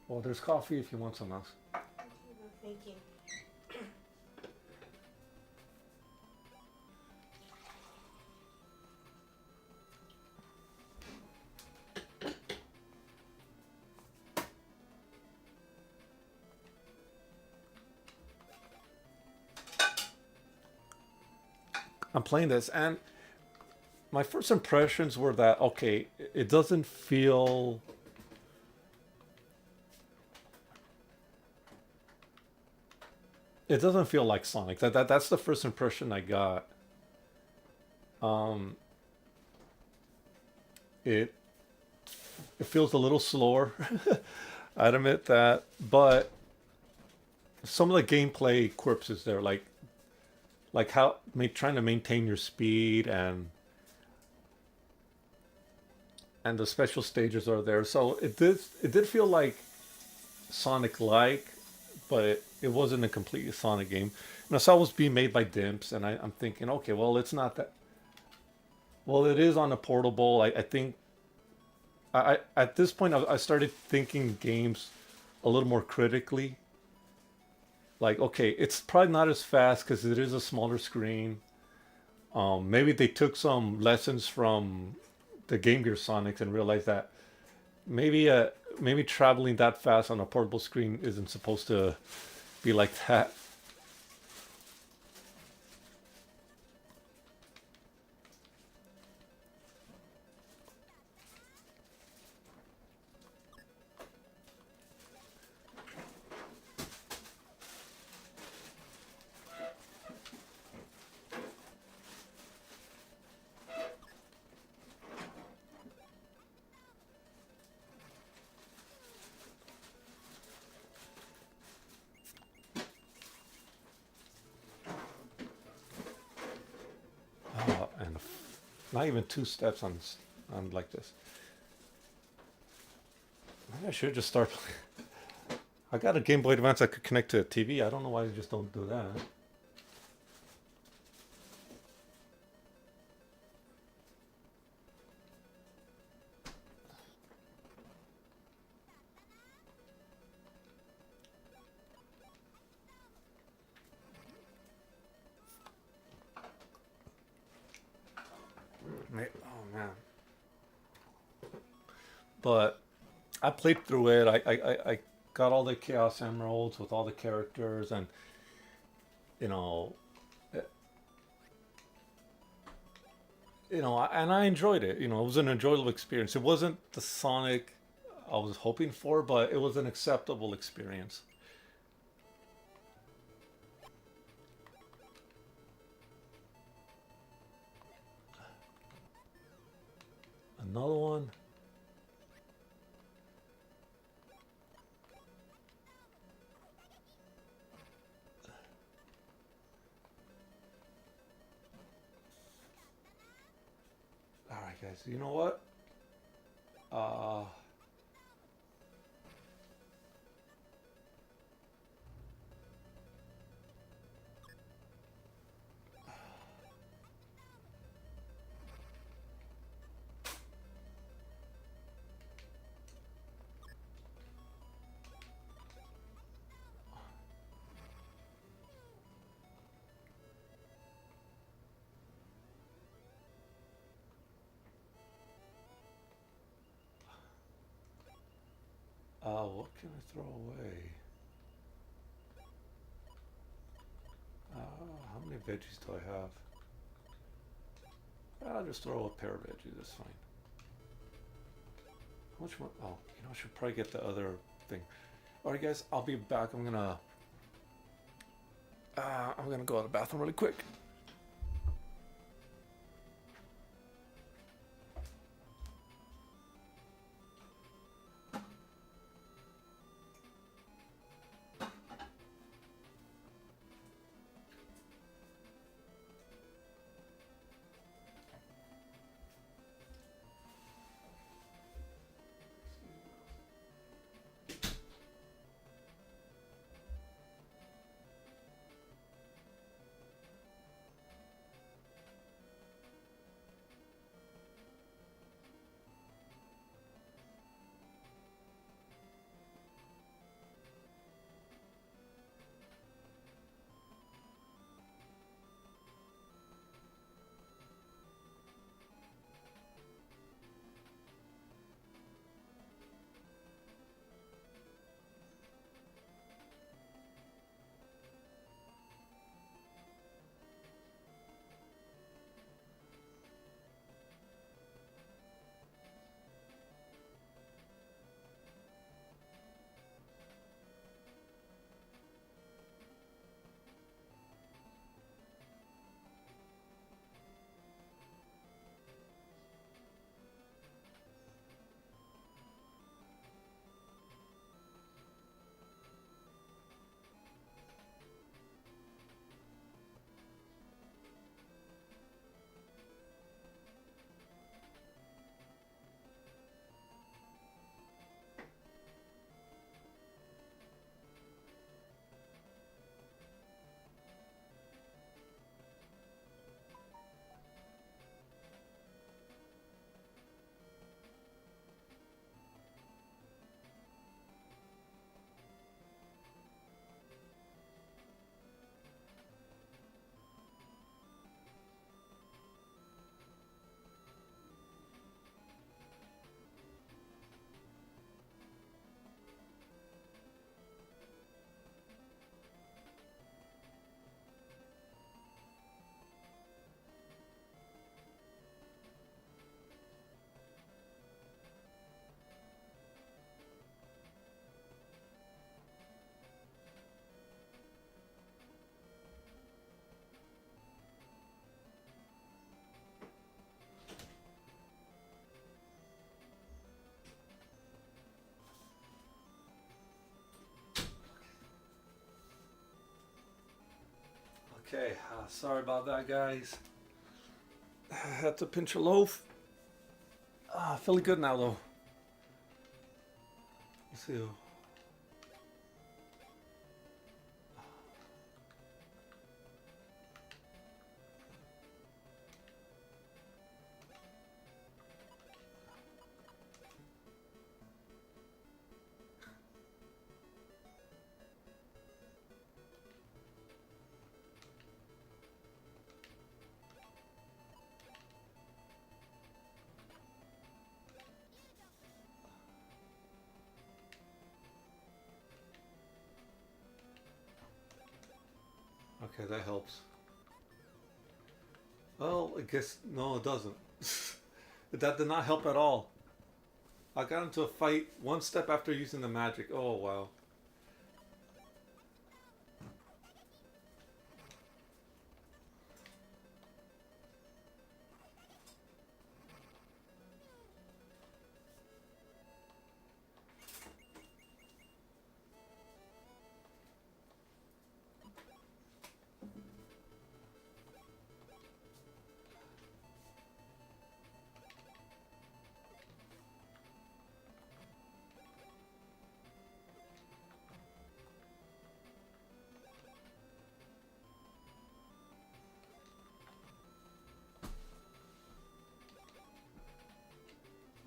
Well, there's coffee if you want some else. Thank you. I'm playing this, and my first impressions were that okay, it doesn't feel. It doesn't feel like Sonic. That's the first impression I got. Um, it it feels a little slower. I'd admit that, but some of the gameplay quirks is there, like how trying to maintain your speed and the special stages are there. So it did feel like Sonic like, but it wasn't a completely Sonic game. And I saw it was being made by Dimps, and I'm thinking, okay, well, it's not that. Well, it is on a portable. I think I at this point I started thinking games a little more critically. Like, okay, it's probably not as fast because it is a smaller screen. Maybe they took some lessons from the Game Gear Sonics and realized that maybe traveling that fast on a portable screen isn't supposed to be like that. And not even two steps on like this. Maybe I should just start. I got a Game Boy Advance I could connect to a TV. I don't know why I just don't do that. Oh man. But I played through it. I got all the Chaos Emeralds with all the characters, and you know, eh, and I enjoyed it. It was an enjoyable experience. It wasn't the Sonic I was hoping for, but it was an acceptable experience. Another one. All right, guys. You know what? Uh, what can I throw away? How many veggies do I have? I'll just throw a pair of veggies. That's fine. How much more? Oh, I should probably get the other thing. All right, guys. I'll be back. I'm gonna go to the bathroom really quick. Okay, sorry about that, guys. I had to pinch a loaf. Feeling good now, though. Let's see. Okay, that helps. Well, I guess no, it doesn't. That did not help at all. I got into a fight one step after using the magic. Oh wow.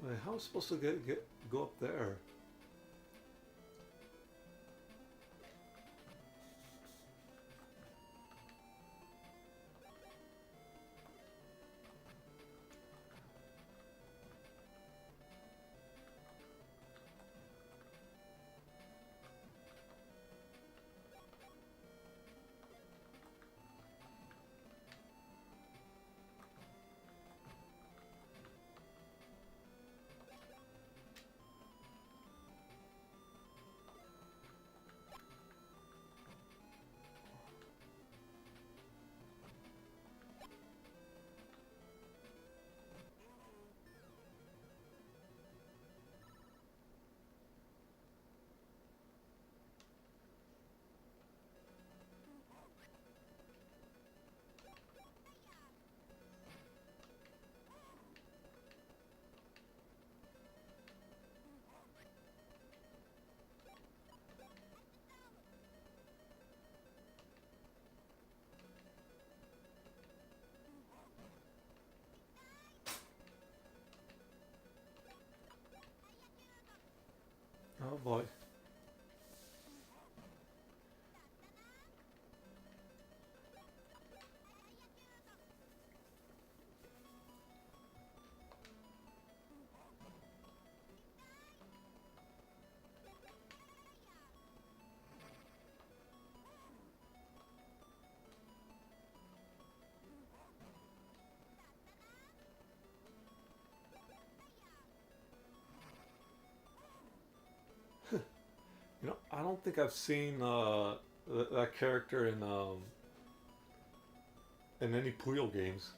Wait, how am I supposed to get go up there? Oh boy. You know, I don't think I've seen that character in any Puyo games.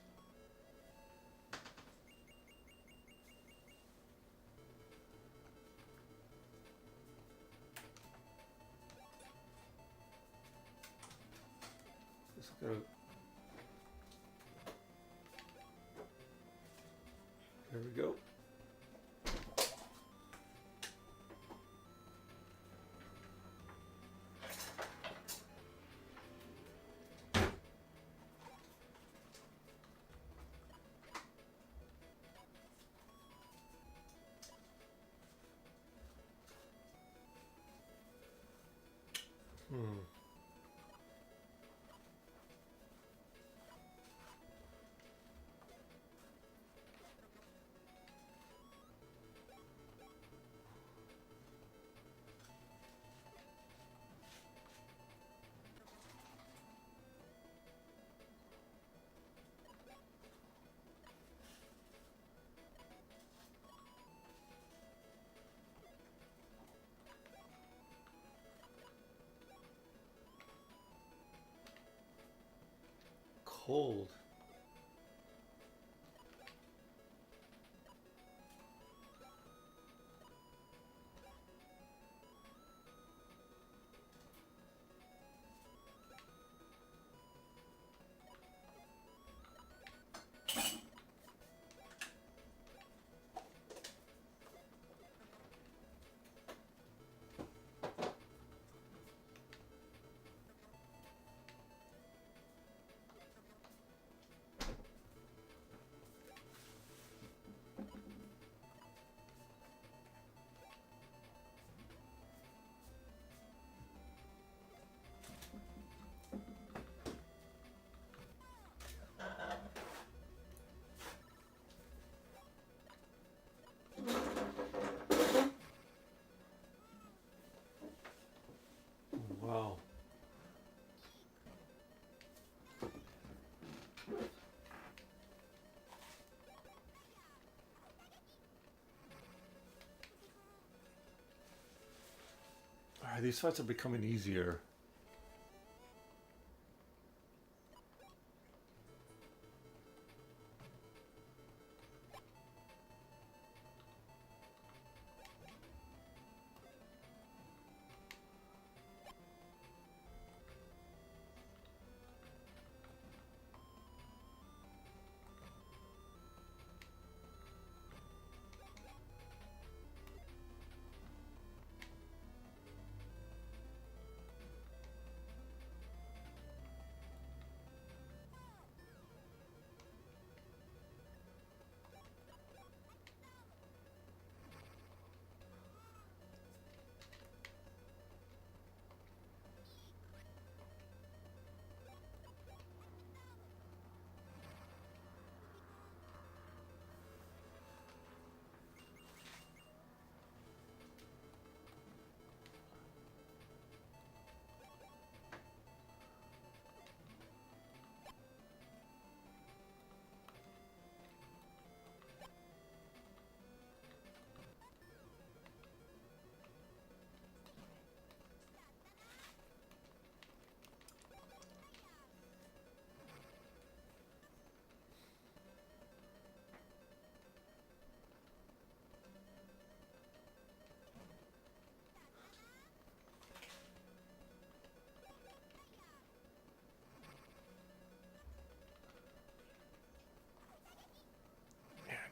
Just gotta, here we go. Hmm. Cold. These fights are becoming easier.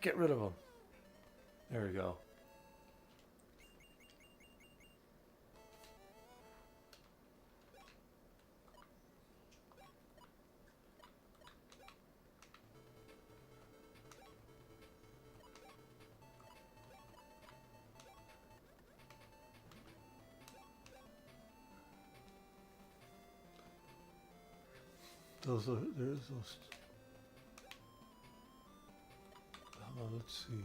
Get rid of them. There we go. There's those. Let's see.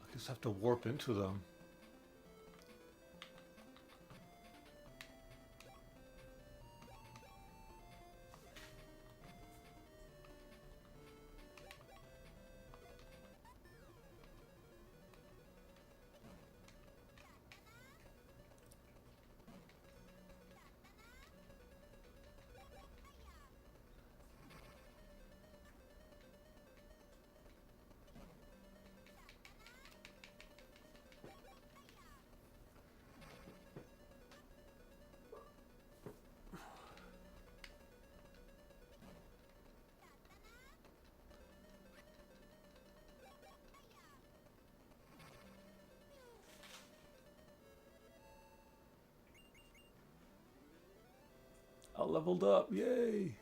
I just have to warp into them. I leveled up, yay!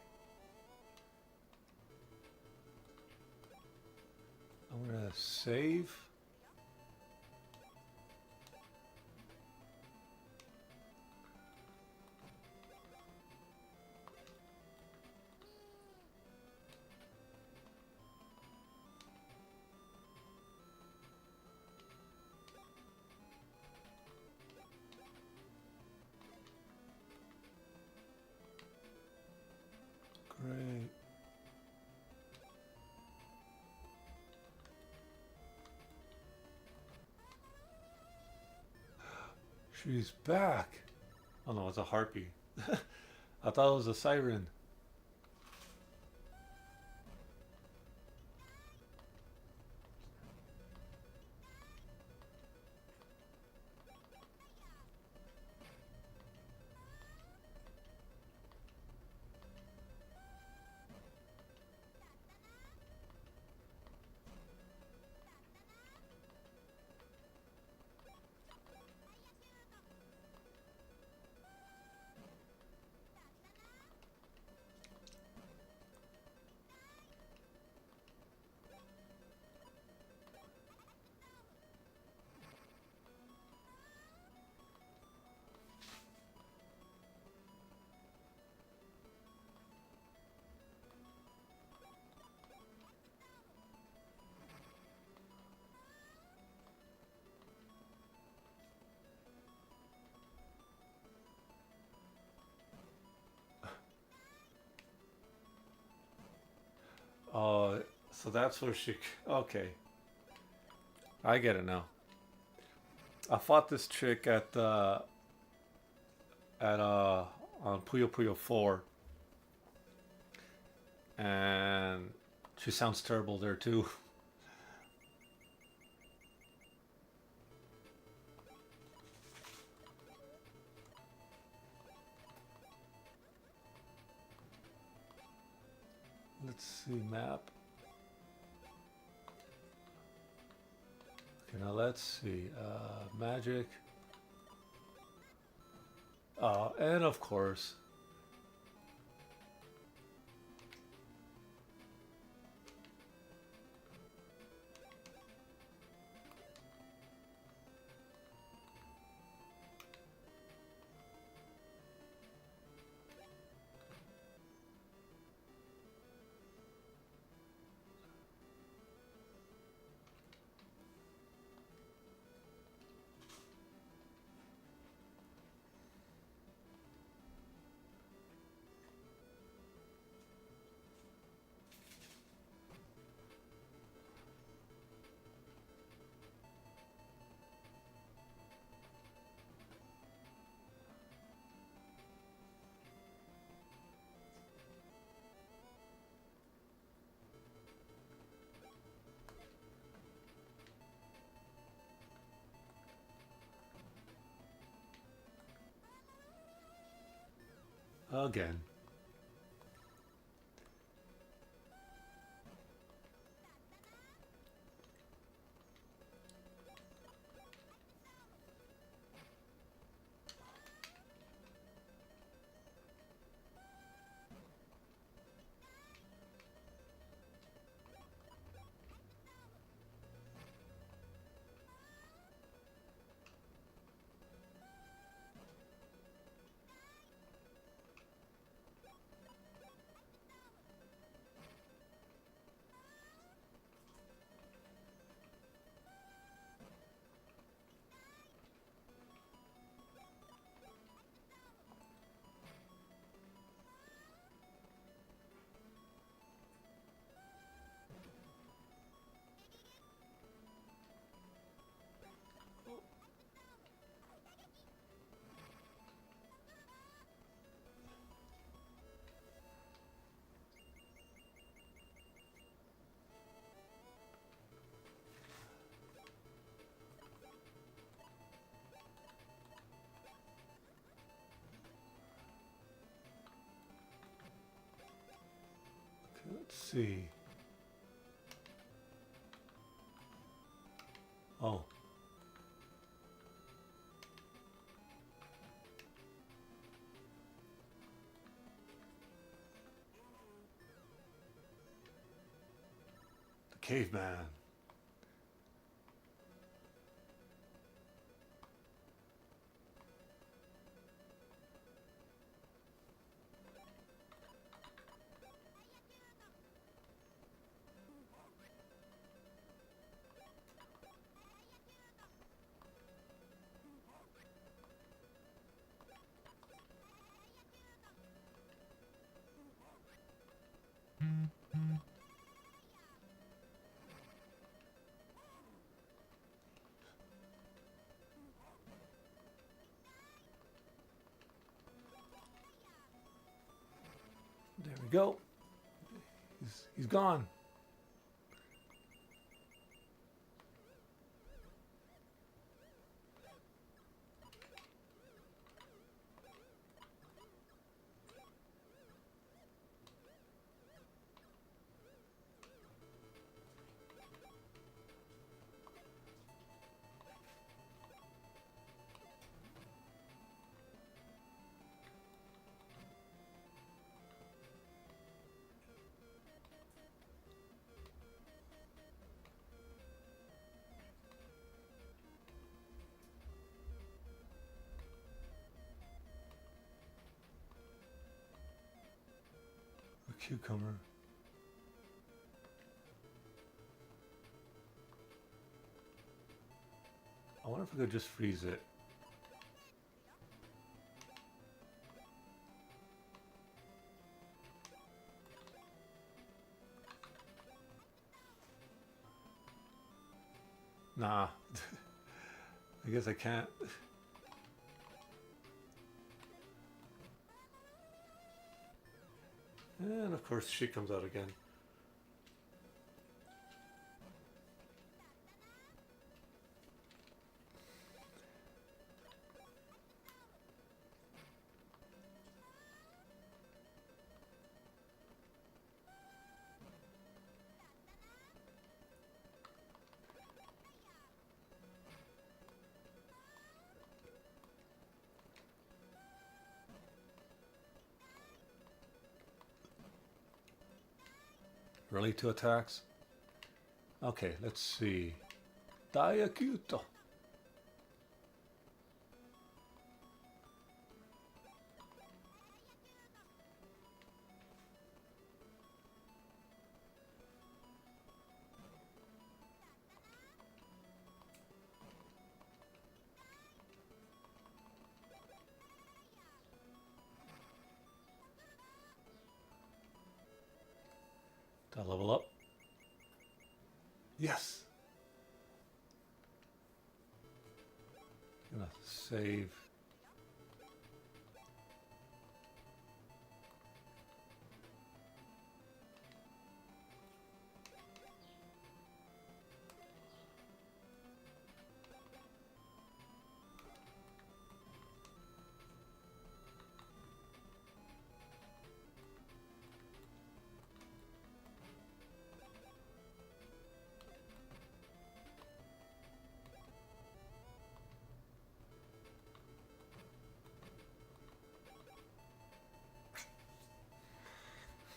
I'm gonna save. Great. She's back. Oh no, it's a harpy. I thought it was a siren. Uh, so that's where she. Okay. I get it now. I fought this chick at on Puyo Puyo 4, and she sounds terrible there too. Let's see map. Okay, now let's see magic. And of course, again. Okay, let's see. Oh, the caveman. There we go. He's gone. A cucumber. I wonder if I could just freeze it. Nah, I guess I can't. And of course, she comes out again. Really, two attacks? Okay, let's see. Diacuto. Did I level up? Yes. Gonna save.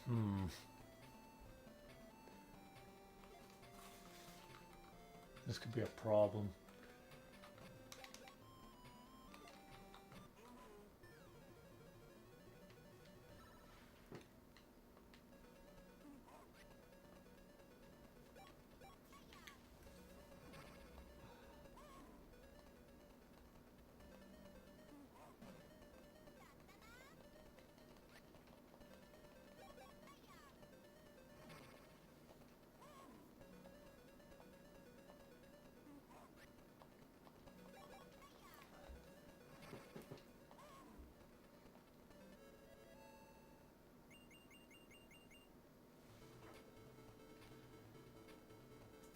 Hmm. This could be a problem.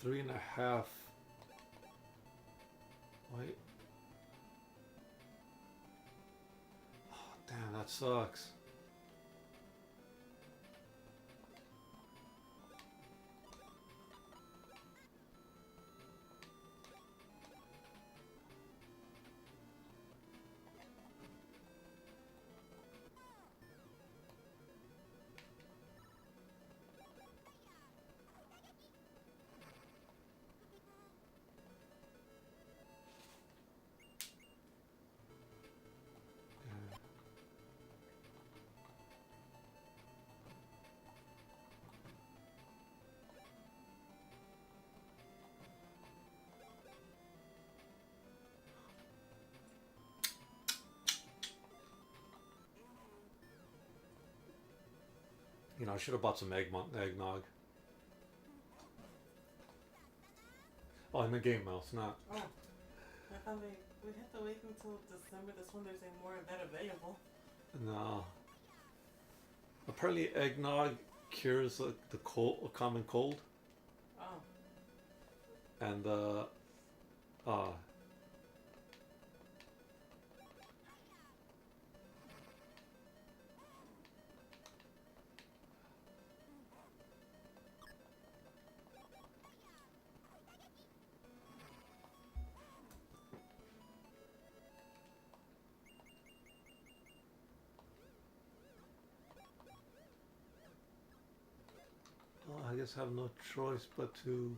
Three and a half. Wait. Oh, damn, that sucks. You know, I should have bought some eggnog. Oh, in the game mouse, not. Oh, I thought we'd have to wait until December. This one, there's a more of that available. No. Apparently, eggnog cures the cold, a common cold, Oh, and uh, I guess I have no choice but to.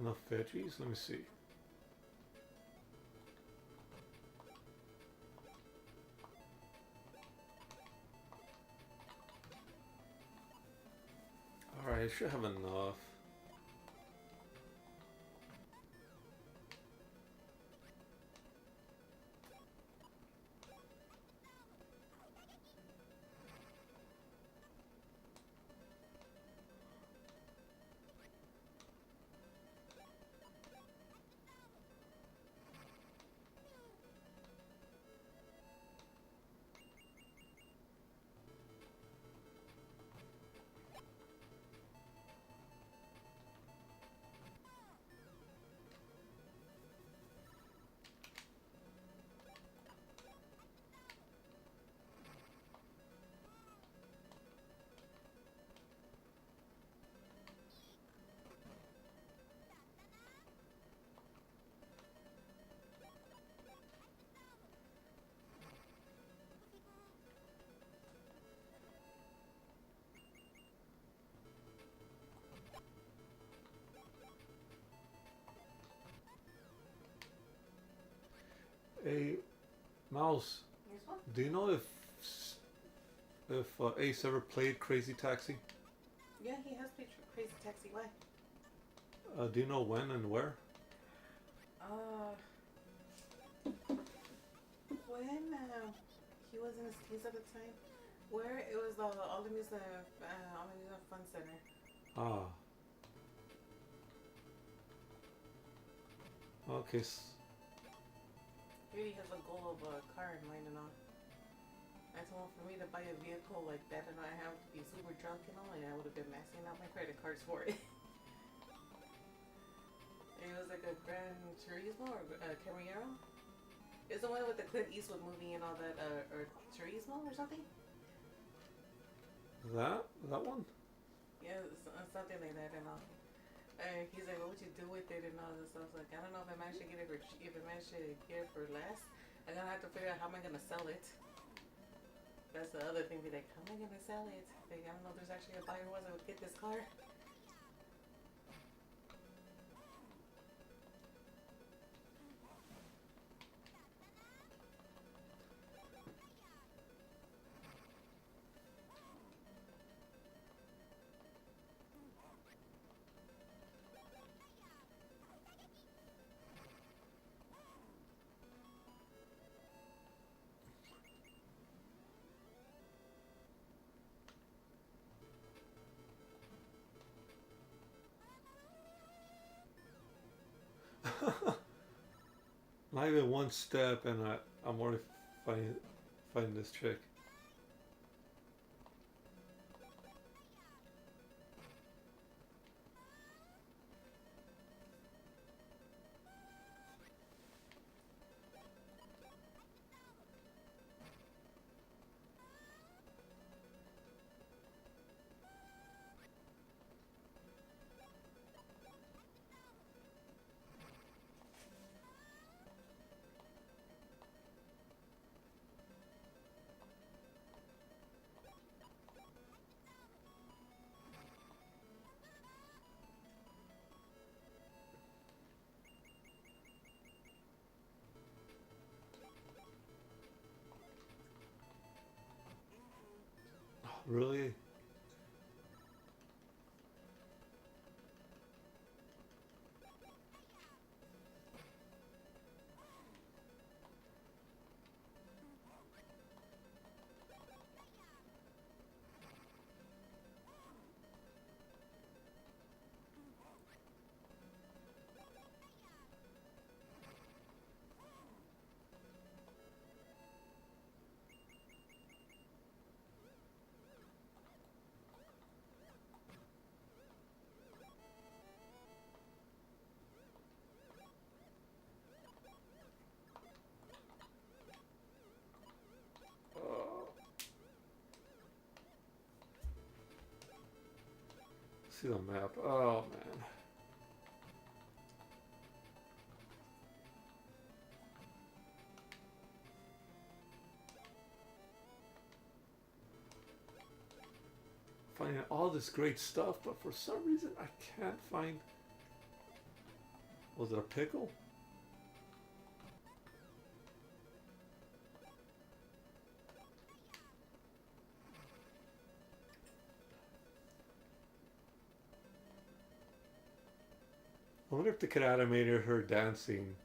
enough veggies. Let me see. Alright, I should have enough. Hey, Mouse, Here's one. do you know if Ace ever played Crazy Taxi? Yeah, he has played Crazy Taxi. Why? Do you know when and where? Uh, when he was in his teens at the time, where it was all the music, Fun Center. Ah, okay. He really has a goal of a car in mind and all. I told him for me to buy a vehicle like that and I have to be super drunk and all, and I would have been maxing out my credit cards for it. It was like a Gran Turismo or Camaro. It's the one with the Clint Eastwood movie and all that, or Turismo or something. That one? Yeah, something like that and all. He's like, what would you do with it and all this stuff? I was like, I don't know if I managed to get it for if I managed to get it for less. I'm gonna have to figure out how am I gonna sell it. That's the other thing. Be like, how am I gonna sell it? Like, I don't know if there's actually a buyer who wants to get this car. Not even one step, and I'm already finding this chick. Really? See the map. Oh man. Finding all this great stuff, but for some reason I can't find Was it a pickle? I wonder if they could animate her dancing.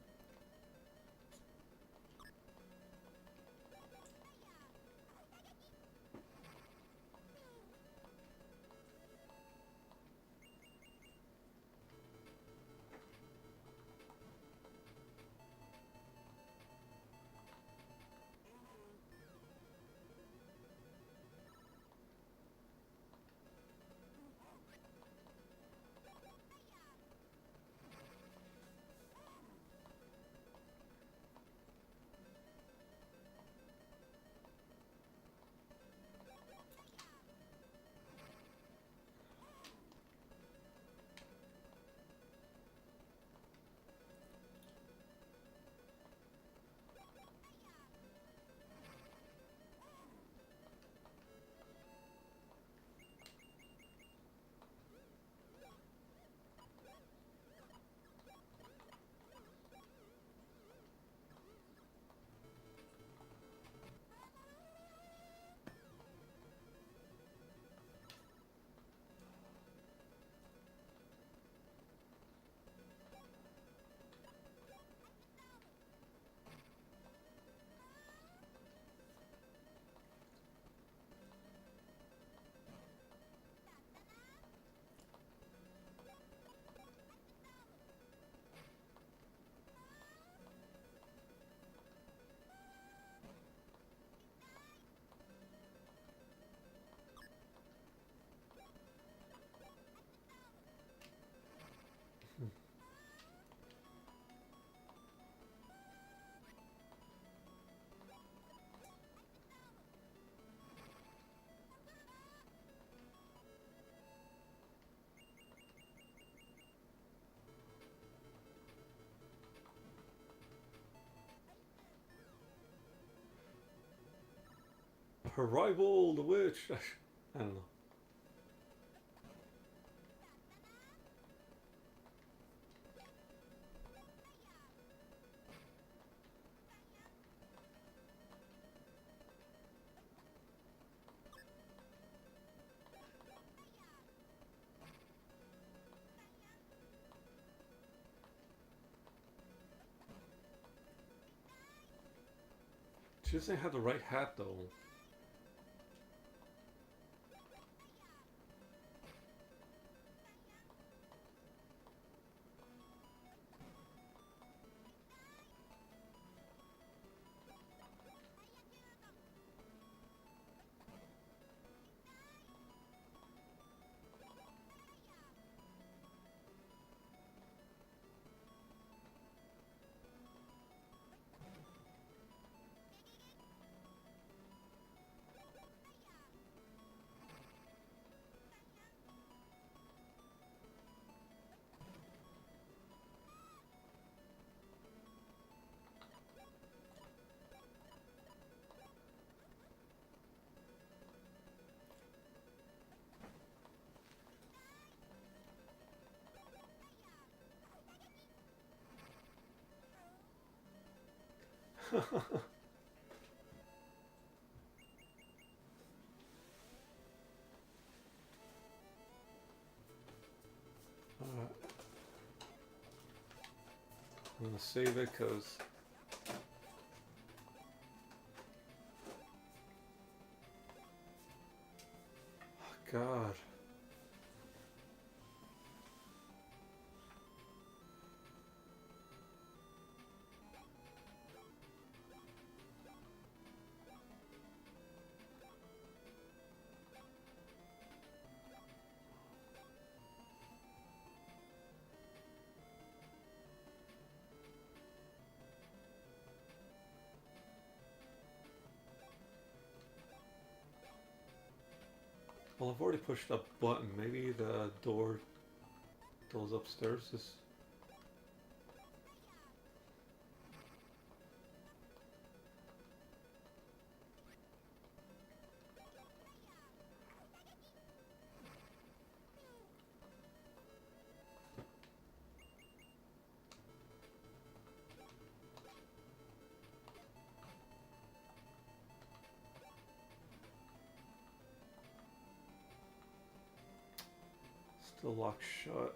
Her rival, the witch. I don't know. She doesn't have the right hat though. Alright. I'm gonna save it because God. Well, I've already pushed that button. Maybe the door goes upstairs is. Still locked shut.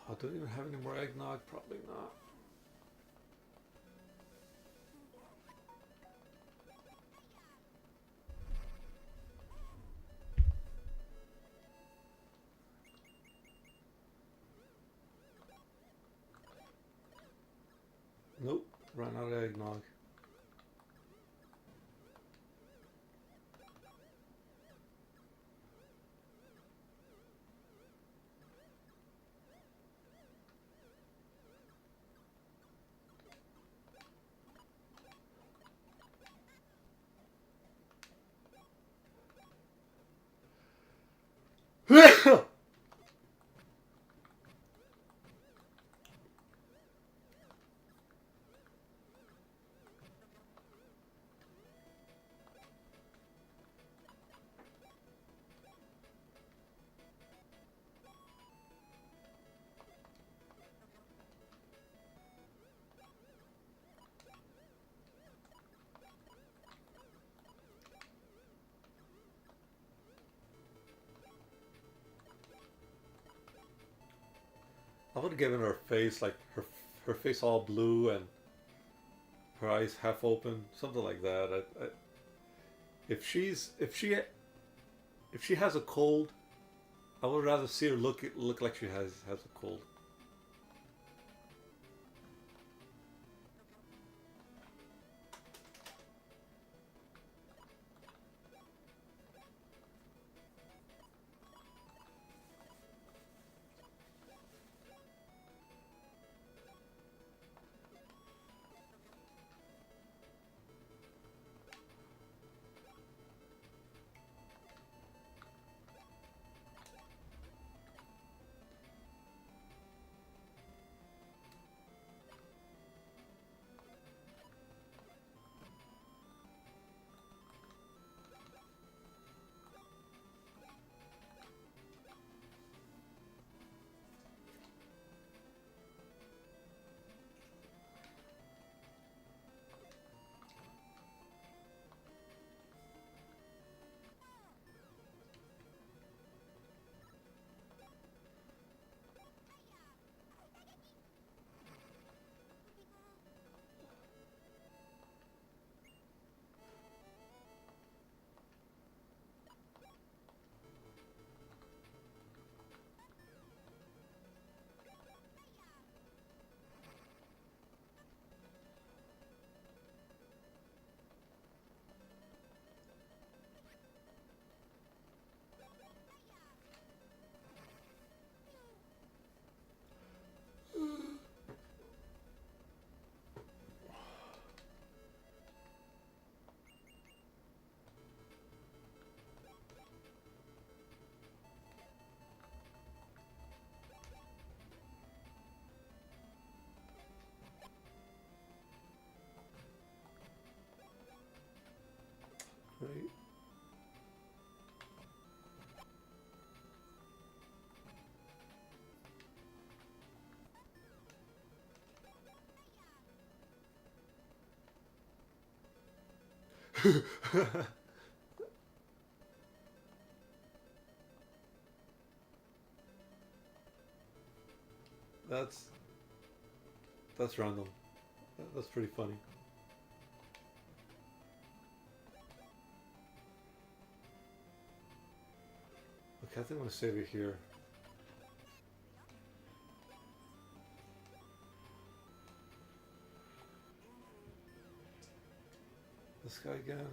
I don't even have any more eggnog. Probably not. Nope. Ran out of eggnog. I would have given her face like her face all blue and her eyes half open, something like that. If she has a cold, I would rather see her look like she has a cold. that's that's random. That's pretty funny. Okay, I think I'm gonna save it here. This guy again.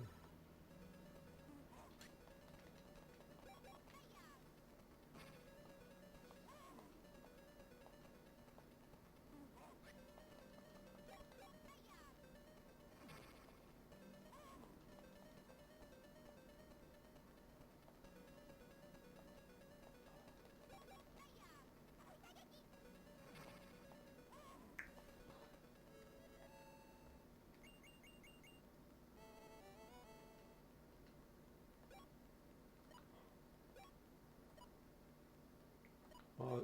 Uh,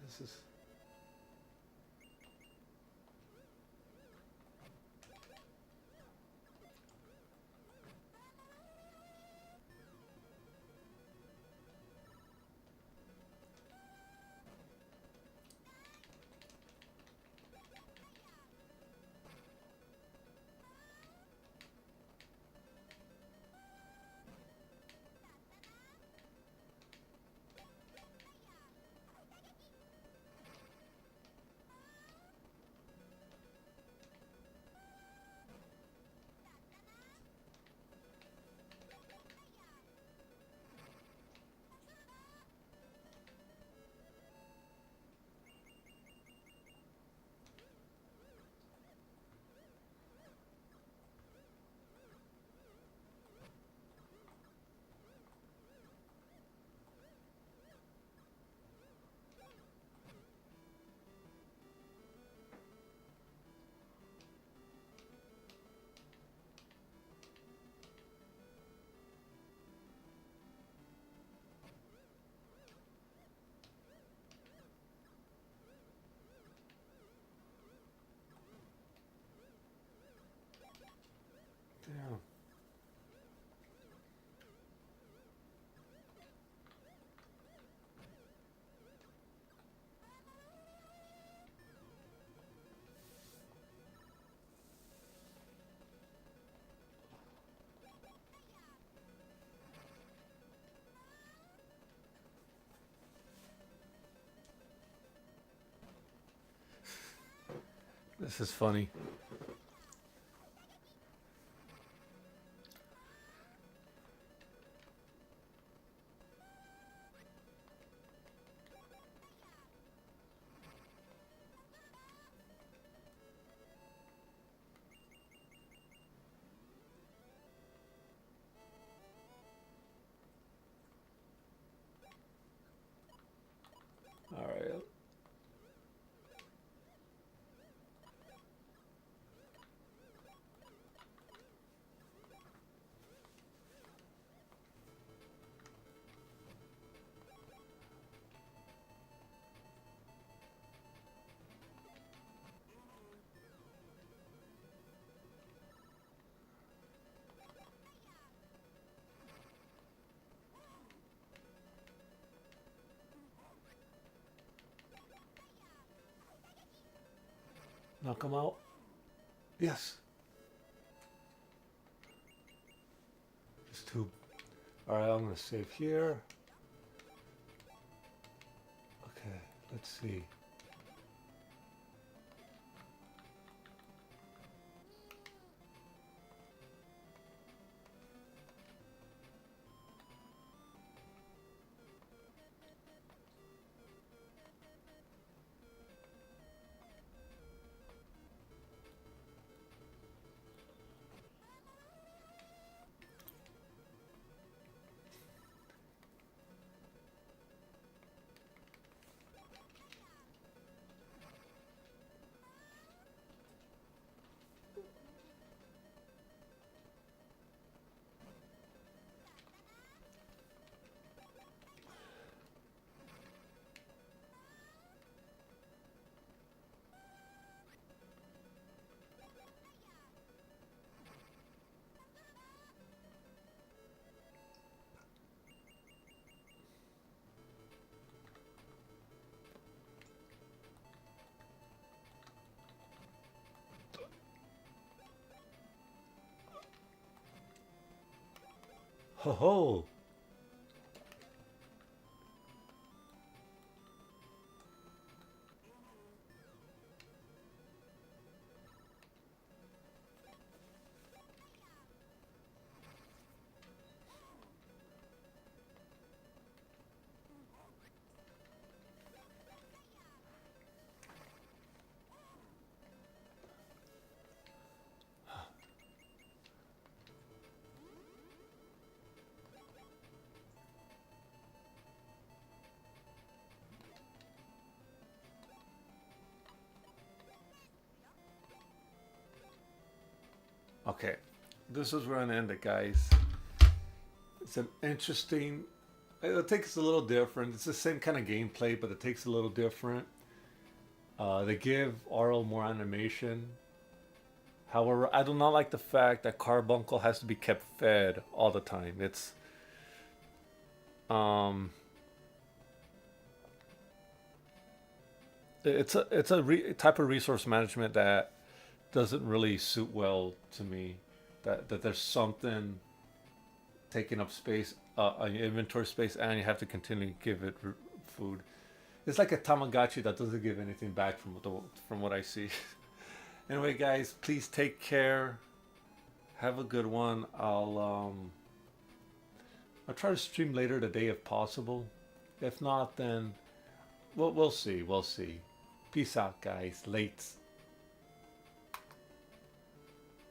this is. Damn. This is funny. All right. Knock him out. Yes. Just two. All right, I'm gonna save here. Okay, let's see. Ho ho. Okay, this is where I'm gonna end it, guys. It's an interesting. It takes a little different. It's the same kind of gameplay, but it takes a little different. They give Arl more animation. However, I do not like the fact that Carbuncle has to be kept fed all the time. Um, it's a type of resource management that doesn't really suit well to me. That there's something taking up space, inventory space, and you have to continually give it food. It's like a Tamagotchi that doesn't give anything back from what I see. Anyway, guys, please take care. Have a good one. I'll try to stream later today if possible. If not, then we'll see. We'll see. Peace out, guys. Late.